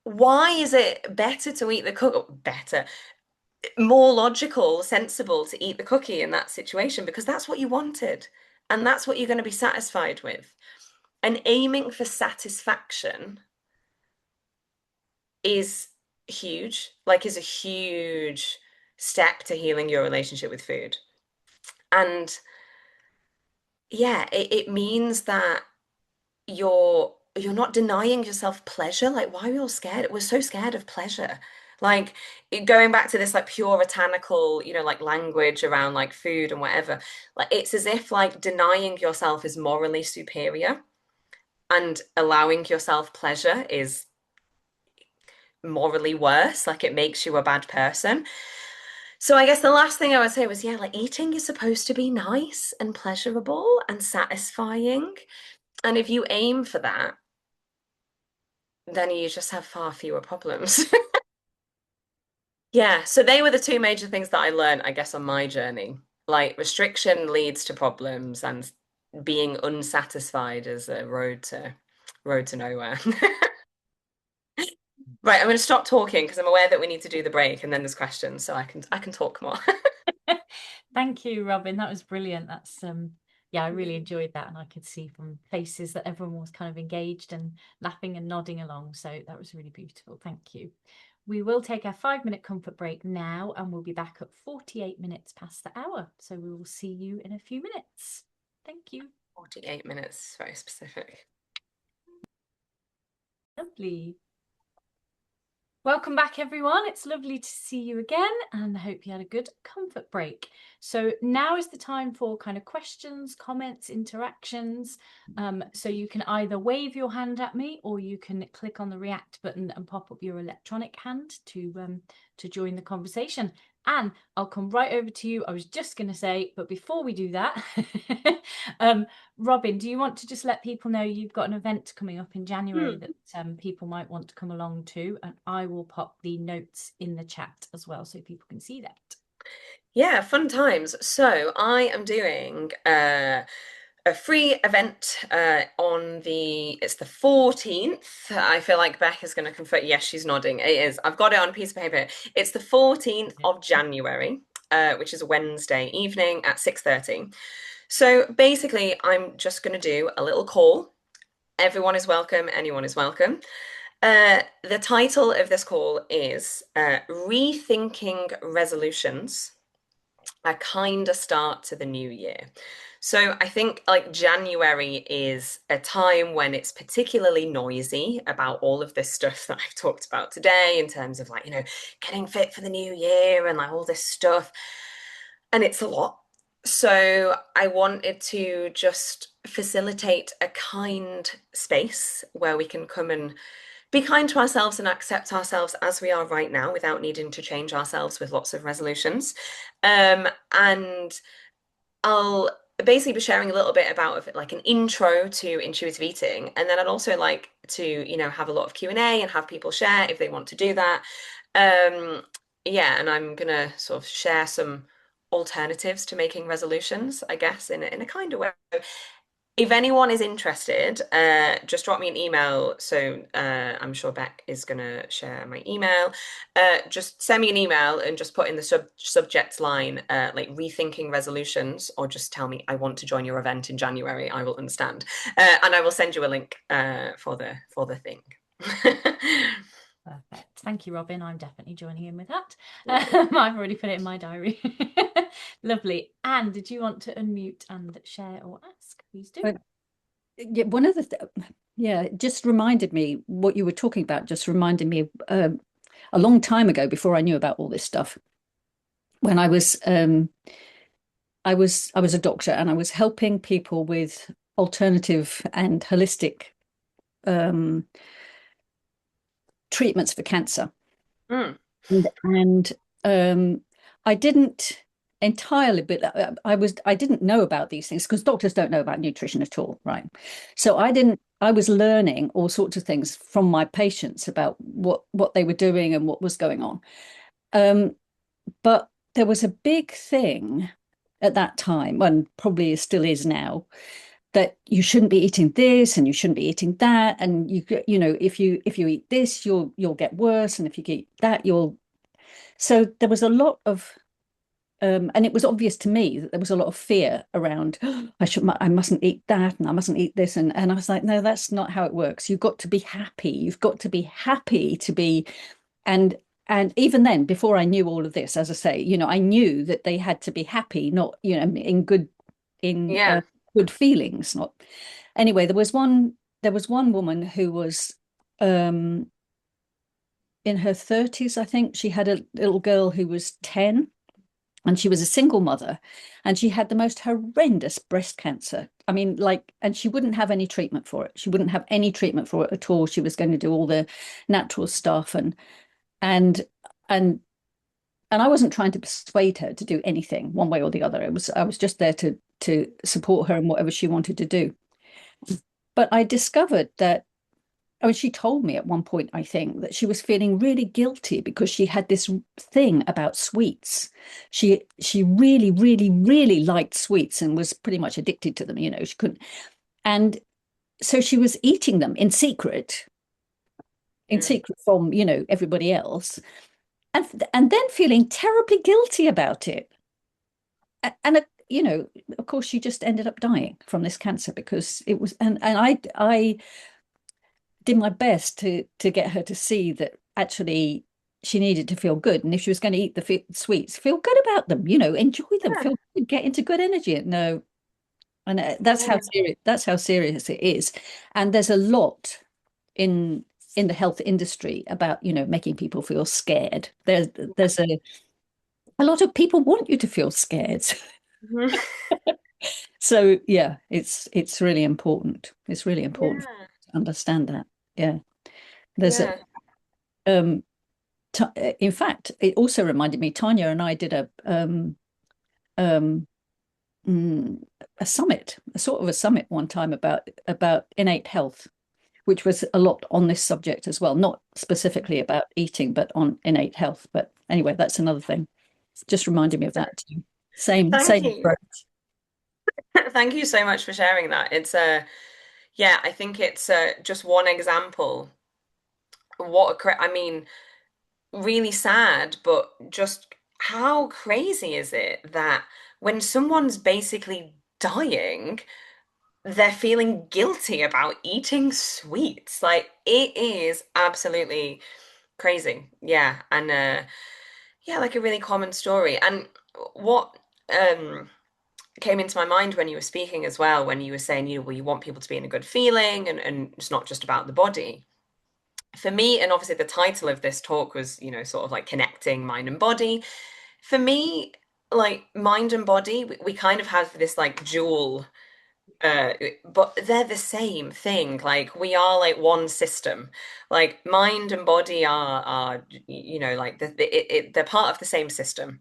Why is it better to eat the cookie? Better, more logical, sensible to eat the cookie in that situation because that's what you wanted. And that's what you're going to be satisfied with. And aiming for satisfaction is huge, like, is a huge step to healing your relationship with food. And yeah, it means that you're not denying yourself pleasure. Like, why are we all scared? We're so scared of pleasure. Like going back to this like puritanical, like language around like food and whatever, like it's as if like denying yourself is morally superior and allowing yourself pleasure is morally worse, like it makes you a bad person. So I guess the last thing I would say was, yeah, like eating is supposed to be nice and pleasurable and satisfying. And if you aim for that, then you just have far fewer problems. Yeah, so they were the two major things that I learned, I guess, on my journey. Like restriction leads to problems and being unsatisfied is a road to nowhere. Right, I'm going to stop talking because I'm aware that we need to do the break and then there's questions, so I can talk more. Thank you, Robyn. That was brilliant. That's yeah, I really enjoyed that, and I could see from faces that everyone was kind of engaged and laughing and nodding along. So that was really beautiful. Thank you. We will take our 5-minute comfort break now, and we'll be back at 48 minutes past the hour. So we will see you in a few minutes. Thank you. 48 minutes, very specific. Lovely. Welcome back, everyone. It's lovely to see you again, and I hope you had a good comfort break. So now is the time for kind of questions, comments, interactions. So you can either wave your hand at me, or you can click on the react button and pop up your electronic hand to join the conversation. Anne, I'll come right over to you. I was just going to say, but before we do that, Robyn, do you want to just let people know you've got an event coming up in January that people might want to come along to? And I will pop the notes in the chat as well so people can see that. Yeah, fun times. So I am doing a free event it's the 14th. I feel like Beck is going to confirm. Yes, she's nodding. It is. I've got it on a piece of paper. It's the 14th of January, which is a Wednesday evening at 6:30. So basically, I'm just going to do a little call. Everyone is welcome. Anyone is welcome. The title of this call is Rethinking Resolutions, a kinder start to the new year. So I think like January is a time when it's particularly noisy about all of this stuff that I've talked about today in terms of like, getting fit for the new year and like all this stuff. And it's a lot. So I wanted to just facilitate a kind space where we can come and be kind to ourselves and accept ourselves as we are right now without needing to change ourselves with lots of resolutions. And I'll basically be sharing a little bit about like an intro to intuitive eating, and then I'd also like to have a lot of Q&A and have people share if they want to do that. Yeah, and I'm gonna sort of share some alternatives to making resolutions, I guess, in a kind of way. if anyone is interested, just drop me an email. So I'm sure Beck is going to share my email. Just send me an email and just put in the subject line like rethinking resolutions, or just tell me I want to join your event in January. I will understand, and I will send you a link for the thing. Perfect. Thank you, Robyn. I'm definitely joining in with that. I've already put it in my diary. Lovely. Anne, did you want to unmute and share or ask? Please do. But yeah, one of the yeah, it just reminded me what you were talking about. Just reminded me of a long time ago, before I knew about all this stuff. When I was a doctor, and I was helping people with alternative and holistic um, treatments for cancer. Mm. And I didn't entirely, but I didn't know about these things because doctors don't know about nutrition at all, right? So I was learning all sorts of things from my patients about what they were doing and what was going on. But there was a big thing at that time, and probably still is now, that you shouldn't be eating this and you shouldn't be eating that, and if you eat this, you'll get worse, and if you eat that, you'll. So there was a lot of and it was obvious to me that there was a lot of fear around, "Oh, I mustn't eat that, and I mustn't eat this," and I was like, no, that's not how it works. You've got to be happy. You've got to be happy to be, and even then, before I knew all of this, as I say, I knew that they had to be happy, not in Yeah. good feelings. Not anyway. There was one woman who was um in her 30s, I think. She had a little girl who was 10, and she was a single mother, and she had the most horrendous breast cancer. I mean, and she wouldn't have any treatment for it. She wouldn't have any treatment for it at all. She was going to do all the natural stuff, and and I wasn't trying to persuade her to do anything one way or the other. I was just there to support her in whatever she wanted to do. But I discovered that, I mean, she told me at one point, I think, that she was feeling really guilty because she had this thing about sweets. She really, really, really liked sweets and was pretty much addicted to them. She couldn't. And so she was eating them in Mm. secret from, everybody else, and then feeling terribly guilty about it. And of course, she just ended up dying from this cancer because it was, and I did my best to get her to see that actually she needed to feel good, and if she was going to eat the sweets, feel good about them, enjoy them, Yeah. feel good, get into good energy. No, and that's how serious it is. And there's a lot in the health industry about making people feel scared. There's a lot of people want you to feel scared. Mhm. So yeah, it's really important. It's really important Yeah. to understand that. Yeah. There's a Yeah. um in fact, it also reminded me, Tanya and I did um mm, a summit, a sort of a summit one time about innate health, which was a lot on this subject as well, not specifically about eating, but on innate health. But anyway, that's another thing. Just reminded me of that too. Thank Same you. approach. Thank you so much for sharing that. Yeah, I think it's just one example. I mean, really sad, but just how crazy is it that when someone's basically dying, they're feeling guilty about eating sweets? Like, it is absolutely crazy. Yeah, and yeah, like a really common story. And what came into my mind when you were speaking as well, when you were saying, well, you want people to be in a good feeling, and it's not just about the body. For me, and obviously the title of this talk was, sort of like connecting mind and body. For me, like mind and body, we kind of have this like dual, but they're the same thing. Like we are like one system. Like mind and body are like they're part of the same system.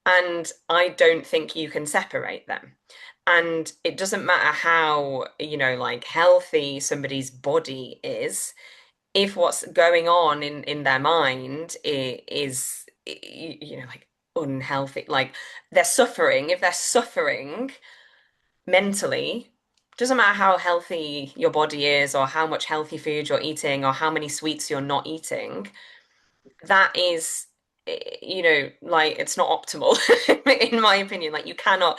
And I don't think you can separate them. And it doesn't matter how, like healthy somebody's body is, if what's going on in their mind is, like unhealthy, like they're suffering, if they're suffering mentally, doesn't matter how healthy your body is or how much healthy food you're eating or how many sweets you're not eating, that is, like it's not optimal in my opinion. Like you cannot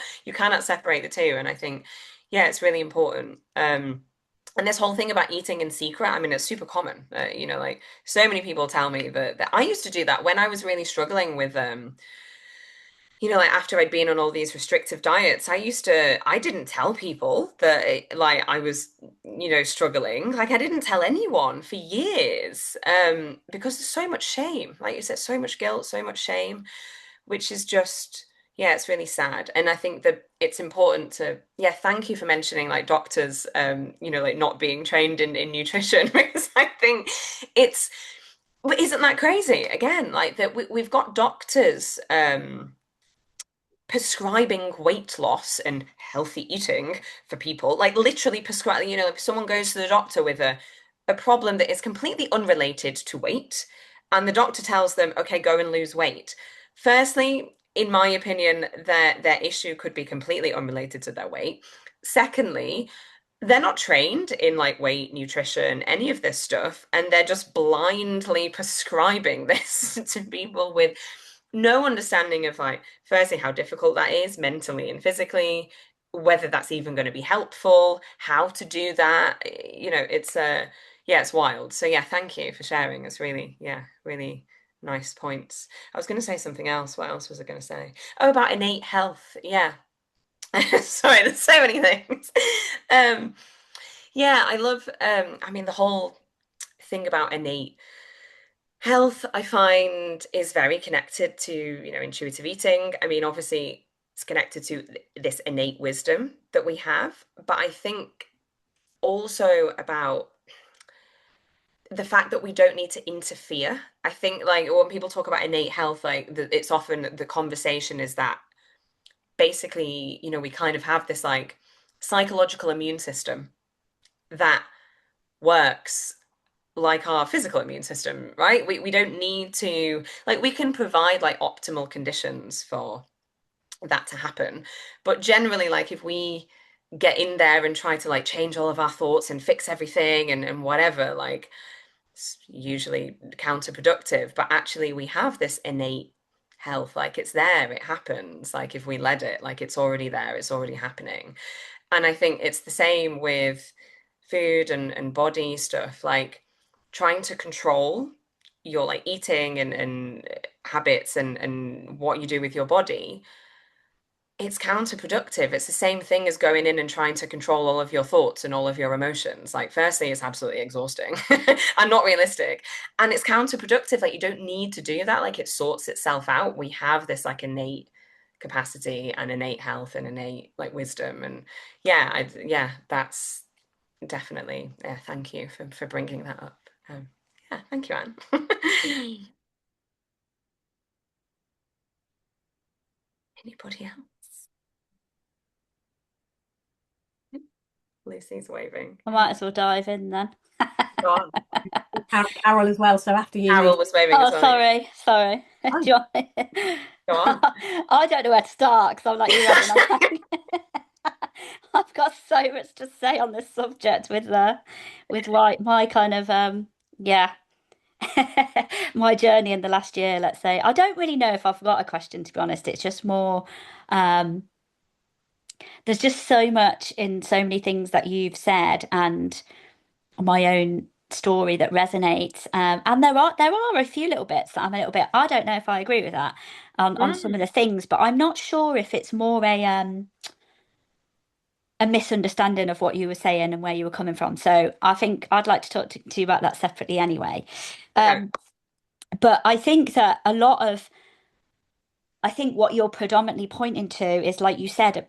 separate the two. And I think, yeah, it's really important. And this whole thing about eating in secret, I mean, it's super common. Like so many people tell me that I used to do that when I was really struggling with like after I'd been on all these restrictive diets, I didn't tell people that like I was, struggling. Like I didn't tell anyone for years, because there's so much shame. Like you said, so much guilt, so much shame, which is just, yeah, it's really sad. And I think that it's important to, yeah, thank you for mentioning like doctors, like not being trained in nutrition, because I think it's, but isn't that crazy? Again, like that we've got doctors, prescribing weight loss and healthy eating for people, like literally prescribing, if someone goes to the doctor with a problem that is completely unrelated to weight, and the doctor tells them, okay, go and lose weight. Firstly, in my opinion, their issue could be completely unrelated to their weight. Secondly, they're not trained in like weight, nutrition, any of this stuff, and they're just blindly prescribing this to people with no understanding of like, firstly, how difficult that is mentally and physically, whether that's even going to be helpful, how to do that. It's yeah, it's wild. So yeah, thank you for sharing. It's really, yeah, really nice points. I was going to say something else. What else was I going to say? Oh, about innate health. Yeah. Sorry, there's so many things. Um, yeah, I love, I mean, the whole thing about innate health, I find, is very connected to, intuitive eating. I mean, obviously, it's connected to this innate wisdom that we have, but I think also about the fact that we don't need to interfere. I think, like, when people talk about innate health, like, it's often the conversation is that basically, we kind of have this, like, psychological immune system that works like our physical immune system, right? We don't need to, like, we can provide like optimal conditions for that to happen. But generally, like if we get in there and try to like change all of our thoughts and fix everything and whatever, like it's usually counterproductive. But actually we have this innate health, like it's there, it happens. Like if we let it, like it's already there, it's already happening. And I think it's the same with food and body stuff, like trying to control your like eating and habits and what you do with your body. It's counterproductive. It's the same thing as going in and trying to control all of your thoughts and all of your emotions. Like, firstly, it's absolutely exhausting and not realistic. And it's counterproductive. Like, you don't need to do that. Like, it sorts itself out. We have this like innate capacity and innate health and innate like wisdom. And yeah, that's definitely, yeah, thank you for bringing that up. Yeah, thank you, Anne. Anybody else? Lucy's waving. I might as well dive in then. Go on. Carol as well. So after you, Carol was waving as Oh, well. sorry. Oh. Do you want- Go on. I don't know where to start because I'm like you, Robyn. I've got so much to say on this subject with my kind of yeah my journey in the last year, let's say. I don't really know if I've got a question, to be honest. It's just more um there's just so much in so many things that you've said and my own story that resonates. And there are a few little bits that I'm a little bit, I don't know if I agree with that on some of the things, but I'm not sure if it's more a misunderstanding of what you were saying and where you were coming from. So I think I'd like to talk to you about that separately anyway. Okay. But I think that I think what you're predominantly pointing to is, like you said,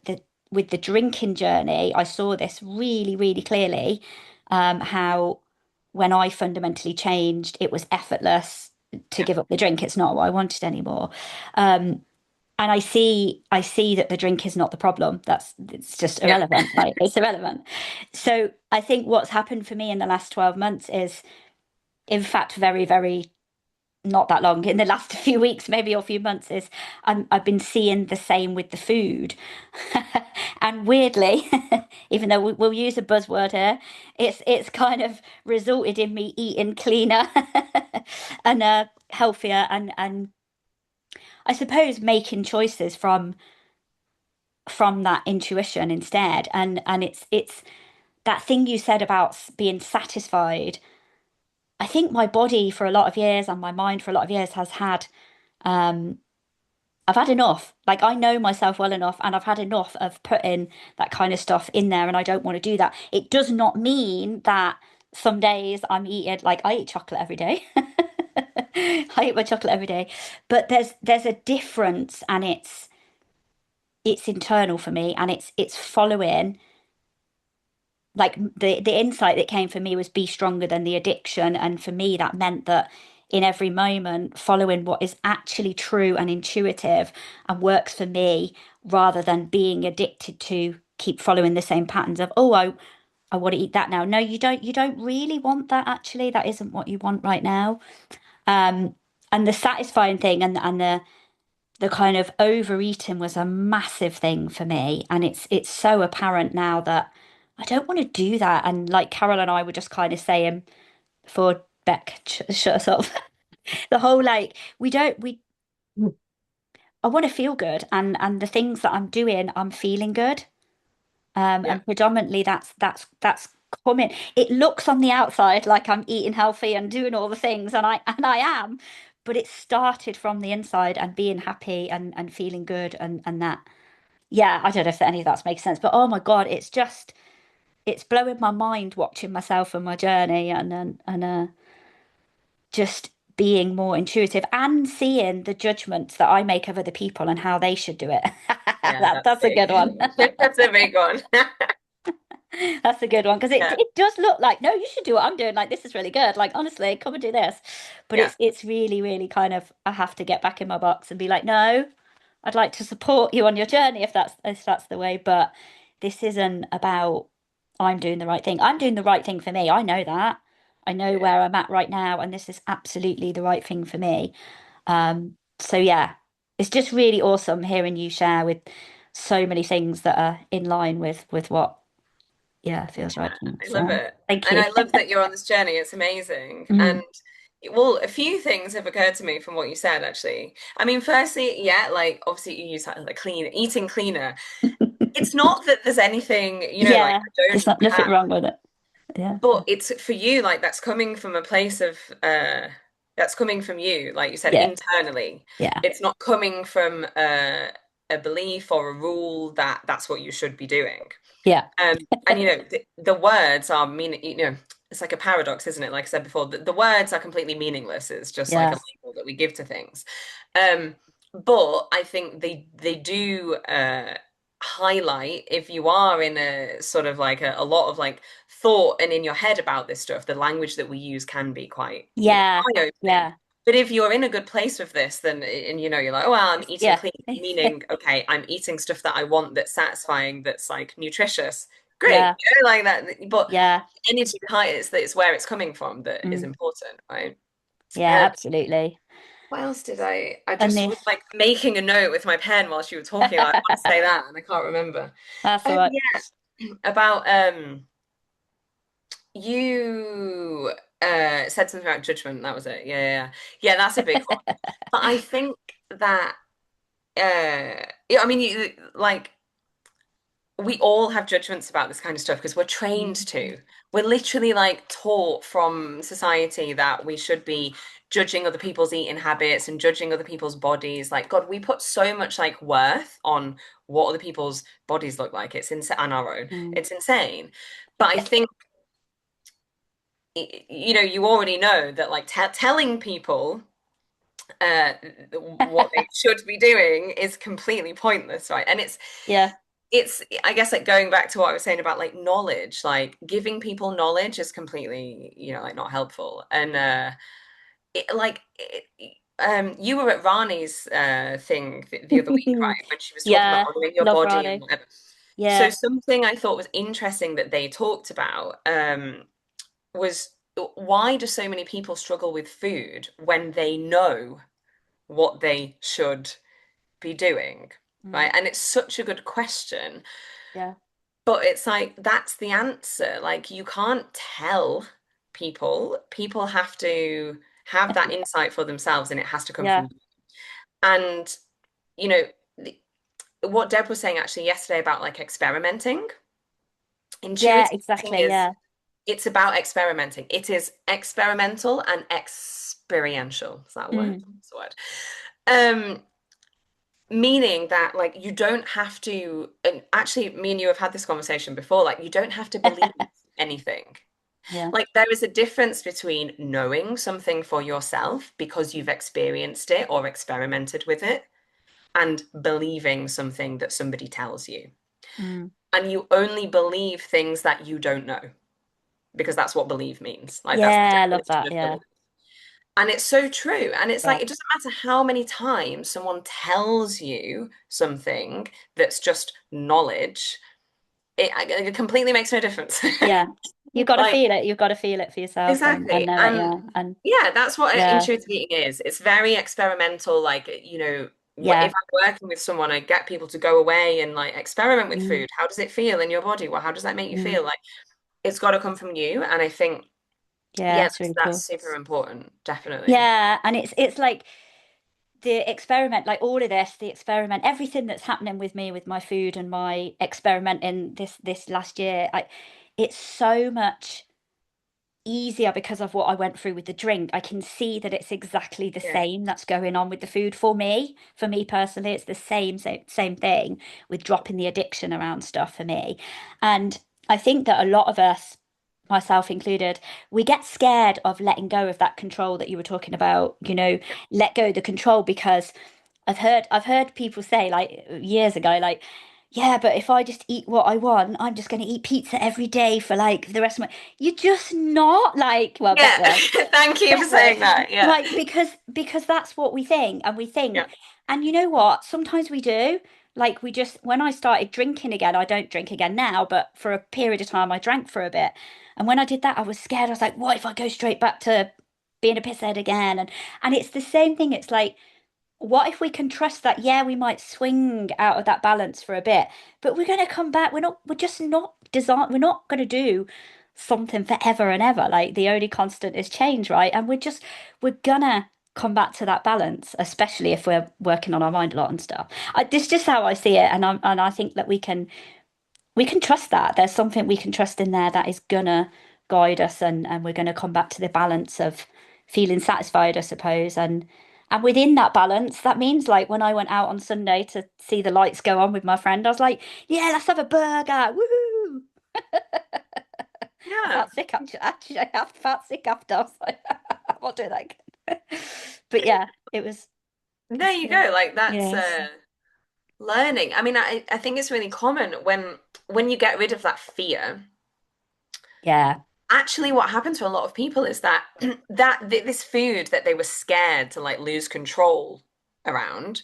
with the drinking journey, I saw this really, really clearly, how when I fundamentally changed, it was effortless to Yeah. give up the drink. It's not what I wanted anymore. Um, and I see that the drink is not the problem. It's just Yeah. irrelevant. Like it's irrelevant. So I think what's happened for me in the last 12 months is, in fact, very, very not that long, in the last few weeks, maybe, or few months, is I've been seeing the same with the food. And weirdly, even though we'll use a buzzword here, it's kind of resulted in me eating cleaner and healthier, and I suppose making choices from that intuition instead. And it's that thing you said about being satisfied. I think my body for a lot of years and my mind for a lot of years has had um I've had enough. Like I know myself well enough, and I've had enough of putting that kind of stuff in there, and I don't want to do that. It does not mean that some days I'm eating, like I eat chocolate every day. I eat my chocolate every day, but there's a difference, and it's internal for me, and it's following, like the insight that came for me was be stronger than the addiction. And for me that meant that in every moment following what is actually true and intuitive and works for me, rather than being addicted to keep following the same patterns of, oh, I want to eat that now. No, you don't really want that. Actually, that isn't what you want right now. And the satisfying thing, and the kind of overeating was a massive thing for me, and it's so apparent now that I don't want to do that. And like Carol and I were just kind of saying for Beck, shut us up. The whole like we don't we I want to feel good, and the things that I'm doing, I'm feeling good. Yeah. And predominantly that's coming. It looks on the outside like I'm eating healthy and doing all the things, and I am, but it started from the inside and being happy and feeling good, and that. Yeah, I don't know if any of that's makes sense, but oh my God, it's blowing my mind watching myself and my journey, and just being more intuitive and seeing the judgments that I make of other people and how they should do it. Yeah, that's That's a big. good one. That's a big one. That's a good one because it Yeah, it does look like, no, you should do what I'm doing. Like this is really good. Like honestly, come and do this. But yeah, it's really, really kind of, I have to get back in my box and be like, no, I'd like to support you on your journey if that's the way. But this isn't about I'm doing the right thing. I'm doing the right thing for me. I know that. I know yeah. where I'm at right now, and this is absolutely the right thing for me. So yeah, it's just really awesome hearing you share with so many things that are in line with what, yeah, feels right to me. I love So it. thank And you. I love that you're on this journey. It's amazing. And Mm. well, a few things have occurred to me from what you said, actually. I mean, firstly, yeah, like obviously you use that like clean, eating cleaner. It's not that there's anything, like Yeah, I there's don't not nothing have, wrong with it. Yeah. but it's for you, like that's coming from a place of that's coming from you, like you said, Yeah. internally. Yeah. It's not coming from a belief or a rule that that's what you should be doing. Yeah. And the words are it's like a paradox, isn't it? Like I said before, the words are completely meaningless. It's just like a Yeah. label that we give to things. Um, but I think they do highlight if you are in a sort of like a lot of like thought and in your head about this stuff, the language that we use can be quite, Yeah. eye-opening. Yeah. But if you're in a good place with this, then and you're like, oh well, I'm eating Yeah. clean, meaning okay, I'm eating stuff that I want, that's satisfying, that's like nutritious. Great, Yeah. like that. But Yeah. energy behind it is that it's where it's coming from that is Mm. important, right? Yeah, Um, absolutely. what else did I And just was this, like making a note with my pen while she was talking. Like, I want to say that, and I can't remember. that's all Oh right. yeah, about you said something about judgment. That was it. Yeah, yeah, yeah. Yeah, that's a big one. But I think that yeah, I mean, like we all have judgments about this kind of stuff because we're trained to. We're literally like taught from society that we should be judging other people's eating habits and judging other people's bodies. Like, God, we put so much like worth on what other people's bodies look like. It's insane, and our own. Mm. It's insane. But I Yeah. think you already know that like telling people uh what they should be doing is completely pointless, right? And Yeah. it's I guess like going back to what I was saying about like knowledge, like giving people knowledge is completely like not helpful. And you were at Rani's thing the other week, right, when she was talking about Yeah. honoring your Love body and Ronnie. whatever. So Yeah. something I thought was interesting that they talked about was why do so many people struggle with food when they know what they should be doing? right? And it's such a good question. Yeah. But it's like, that's the answer. Like, you can't tell people. People have to have that insight for themselves, and it has to come from Yeah. you. And, you know, what Deb was saying actually yesterday about like experimenting, Yeah, intuitive eating exactly. is, Yeah. it's about experimenting. It is experimental and experiential. Is that a word? It's a word. Meaning that like you don't have to, and actually me and you have had this conversation before, like you don't have to believe anything. Yeah. Like there is a difference between knowing something for yourself because you've experienced it or experimented with it, and believing something that somebody tells you. And you only believe things that you don't know, because that's what believe means. Like that's the Yeah, I love definition that. of Yeah. belief. And it's so true. And it's Yeah. like, it doesn't matter how many times someone tells you something that's just knowledge, it completely makes no difference. Yeah. You've got to Like, feel it. You've got to feel it for yourself and exactly. know it. And Yeah. And yeah, that's what yeah. intuitive eating is. It's very experimental. Like, you know, if Yeah. I'm working with someone, I get people to go away and like experiment with Mm, food. How does it feel in your body? Well, how does that make you mm. feel? Like, it's got to come from you. And I think, Yeah, yeah, it's really that's cool. super important. Definitely. Yeah. And it's like the experiment, like all of this, the experiment, everything that's happening with me with my food and my experiment in this last year, it's so much easier because of what I went through with the drink. I can see that it's exactly the Yeah. same that's going on with the food for me. For me personally, it's the same thing with dropping the addiction around stuff for me. And I think that a lot of us, myself included, we get scared of letting go of that control that you were talking about, let go of the control because I've heard people say like years ago, like, yeah, but if I just eat what I want, I'm just going to eat pizza every day for like the rest of my. You're just not like, well, Yeah. better, Thank you for saying that. Yeah. like because that's what we think, and we Yeah. think, and you know what? Sometimes we do. Like we just when I started drinking again, I don't drink again now, but for a period of time I drank for a bit. And when I did that, I was scared. I was like, what if I go straight back to being a pisshead again? And it's the same thing. It's like what if we can trust that, yeah, we might swing out of that balance for a bit, but we're going to come back. We're just not designed, we're not going to do something forever and ever. Like the only constant is change, right? And we're gonna come back to that balance, especially if we're working on our mind a lot and stuff. This is just how I see it. And I think that we can trust that. There's something we can trust in there that is gonna guide us and we're gonna come back to the balance of feeling satisfied, I suppose. And within that balance, that means like when I went out on Sunday to see the lights go on with my friend, I was like, yeah, let's have a burger. Woohoo! I Yeah. felt sick actually. I felt sick after. I was like, I'm not doing that again. But yeah, it was There you go. Like that's yes. learning. I mean, I think it's really common when you get rid of that fear. Yeah. Actually, what happened to a lot of people is that this food that they were scared to like lose control around,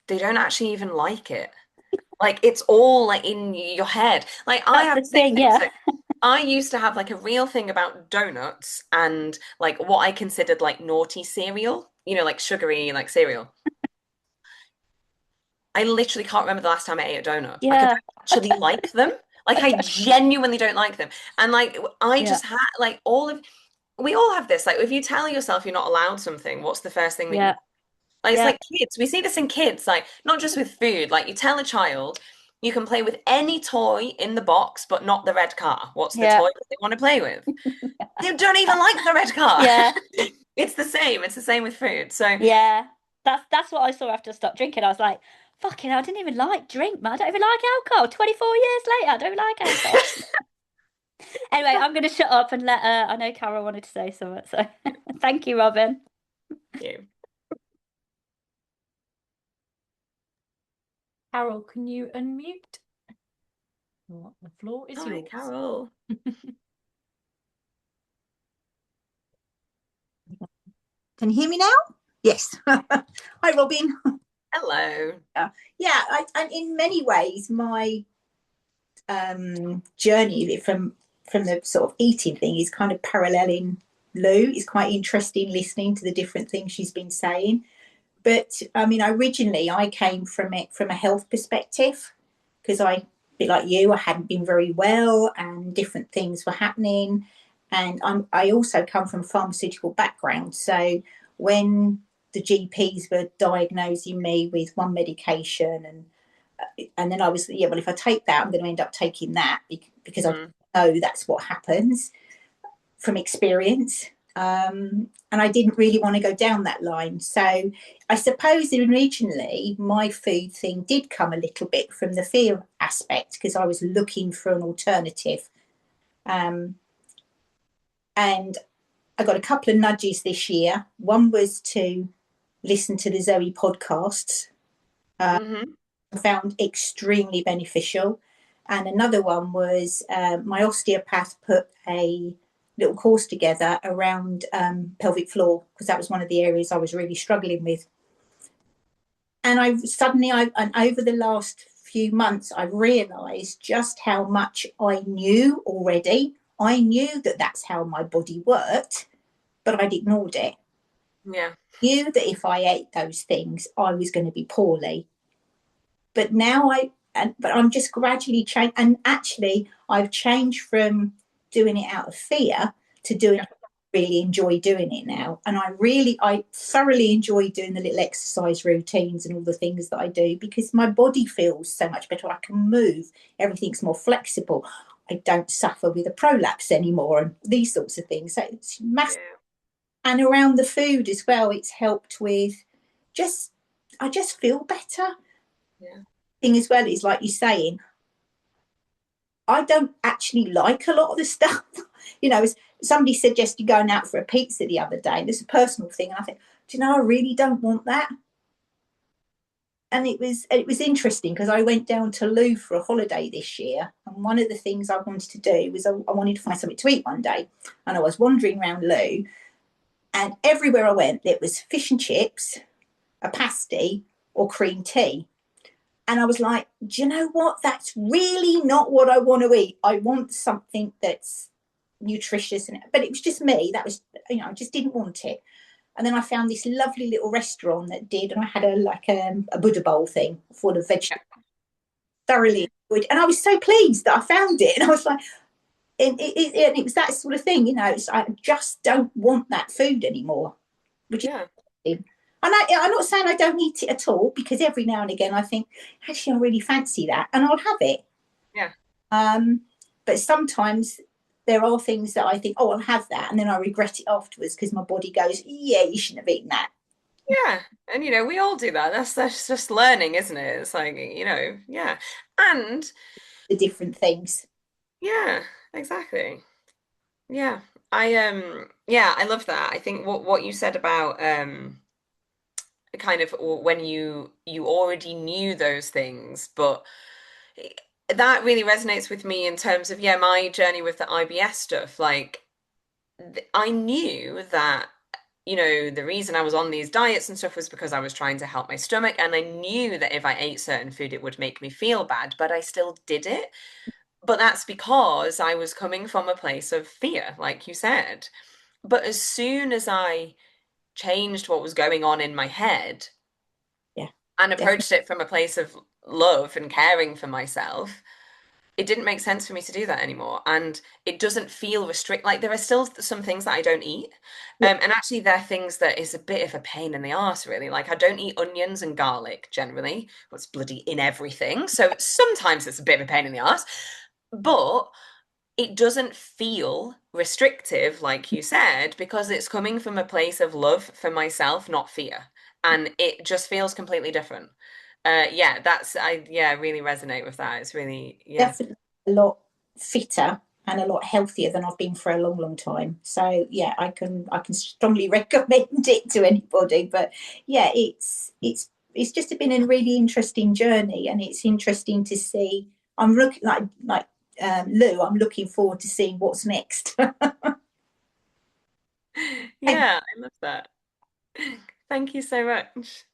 they don't actually even like it. Like it's all like in your head. Like I That's have the the same thing, thing. yeah. So I used to have like a real thing about donuts and like what I considered like naughty cereal, like sugary like cereal. I literally can't remember the last time I ate a donut. Like I Yeah. don't actually like them. Like I genuinely don't like them. And like I Yeah. just had like we all have this. Like if you tell yourself you're not allowed something, what's the first thing that you Yeah. like? It's Yeah. like kids. We see this in kids, like not just with food. Like you tell a child you can play with any toy in the box, but not the red car. What's the Yeah. toy that they want to play with? They don't even like the red car. Yeah. It's the same. It's the same with food. So Yeah. That's what I saw after I stopped drinking. I was like, fucking hell, I didn't even like drink, man. I don't even like alcohol. 24 years later, I don't like alcohol. Anyway, I'm gonna shut up and let I know Carol wanted to say something, so thank you, Robyn. you. Carol, can you unmute? The floor is Hi, yours. Carol. Can you hear me now? Yes. Hi, Robyn. Hello. Yeah, and in many ways, my journey from the sort of eating thing is kind of paralleling Lou. It's quite interesting listening to the different things she's been saying. But I mean, originally I came from it from a health perspective, because I, a bit like you, I hadn't been very well and different things were happening. And I also come from a pharmaceutical background. So when the GPs were diagnosing me with one medication, and then I was, yeah, well, if I take that, I'm going to end up taking that, because I know that's what happens from experience. And I didn't really want to go down that line. So I suppose originally my food thing did come a little bit from the fear aspect, because I was looking for an alternative. And I got a couple of nudges this year. One was to listen to the Zoe podcasts. I found extremely beneficial. And another one was my osteopath put a little course together around pelvic floor, because that was one of the areas I was really struggling with. And and over the last few months, I've realised just how much I knew already. I knew that that's how my body worked, but I'd ignored it. Yeah. I knew that if I ate those things, I was going to be poorly. But now but I'm just gradually changing. And actually, I've changed from doing it out of fear to doing it. Really enjoy doing it now, and I thoroughly enjoy doing the little exercise routines and all the things that I do, because my body feels so much better. I can move, everything's more flexible. I don't suffer with a prolapse anymore and these sorts of things. So it's massive. Yeah. And around the food as well, it's helped with I just feel better. Yeah. Thing as well is, like you're saying, I don't actually like a lot of the stuff. Somebody suggested going out for a pizza the other day. It's a personal thing. And I think, do you know, I really don't want that. And it was interesting, because I went down to Lou for a holiday this year. And one of the things I wanted to do was I wanted to find something to eat one day. And I was wandering around Lou, and everywhere I went, there was fish and chips, a pasty, or cream tea. And I was like, do you know what? That's really not what I want to eat. I want something that's nutritious. But it was just me. That was, I just didn't want it. And then I found this lovely little restaurant that did, and I had a Buddha bowl thing full of vegetables. Thoroughly enjoyed. And I was so pleased that I found it. And I was like, and it was that sort of thing, I just don't want that food anymore. Which is, and I'm not saying I don't eat it at all, because every now and again I think, actually, I really fancy that, and I'll have it. Yeah. But sometimes there are things that I think, oh, I'll have that, and then I regret it afterwards, because my body goes, yeah, you shouldn't have eaten that. Yeah. And we all do that. That's just learning, isn't it? It's like, yeah. And the different things. Yeah, exactly. Yeah. I love that. I think what you said about kind of when you already knew those things, but that really resonates with me in terms of my journey with the IBS stuff. Like, I knew that the reason I was on these diets and stuff was because I was trying to help my stomach, and I knew that if I ate certain food it would make me feel bad, but I still did it. But that's because I was coming from a place of fear, like you said. But as soon as I changed what was going on in my head, and approached it from a place of love and caring for myself, it didn't make sense for me to do that anymore. And it doesn't feel like there are still some things that I don't eat. And actually they're things that is a bit of a pain in the arse, really. Like, I don't eat onions and garlic generally. It's bloody in everything. So sometimes it's a bit of a pain in the arse. But it doesn't feel restrictive, like you said, because it's coming from a place of love for myself, not fear. And it just feels completely different. I really resonate with that. It's really, definitely a lot fitter and a lot healthier than I've been for a long, long time. So yeah, I can strongly recommend it to anybody. But yeah, it's just been a really interesting journey, and it's interesting to see. I'm looking like Lou. I'm looking forward to seeing what's next. Yeah, I love that. Thank you so much.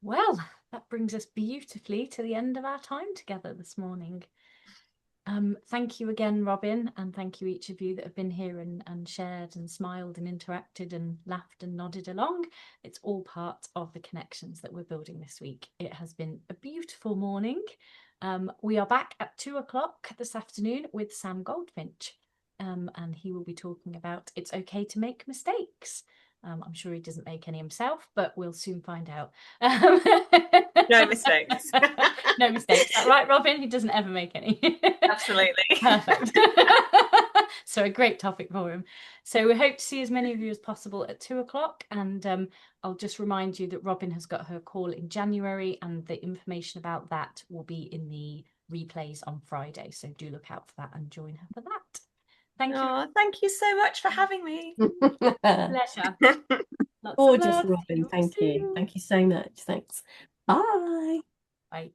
Well, that brings us beautifully to the end of our time together this morning. Thank you again, Robyn, and thank you each of you that have been here and shared and smiled and interacted and laughed and nodded along. It's all part of the connections that we're building this week. It has been a beautiful morning. We are back at 2 o'clock this afternoon with Sam Goldfinch, and he will be talking about it's okay to make mistakes. I'm sure he doesn't make any himself, but we'll soon find out. No mistakes. No mistakes. Is that right, Robyn? He doesn't ever make any. Absolutely. Perfect. So a great topic for him. So we hope to see as many of you as possible at 2 o'clock. And I'll just remind you that Robyn has got her call in January, and the information about that will be in the replays on Friday. So do look out for that and join her for that. Thank you. Oh, thank you so much for having me. Pleasure. Lots of Gorgeous, love. See Robyn. you all Thank you. soon. Thank you so much. Thanks. Bye.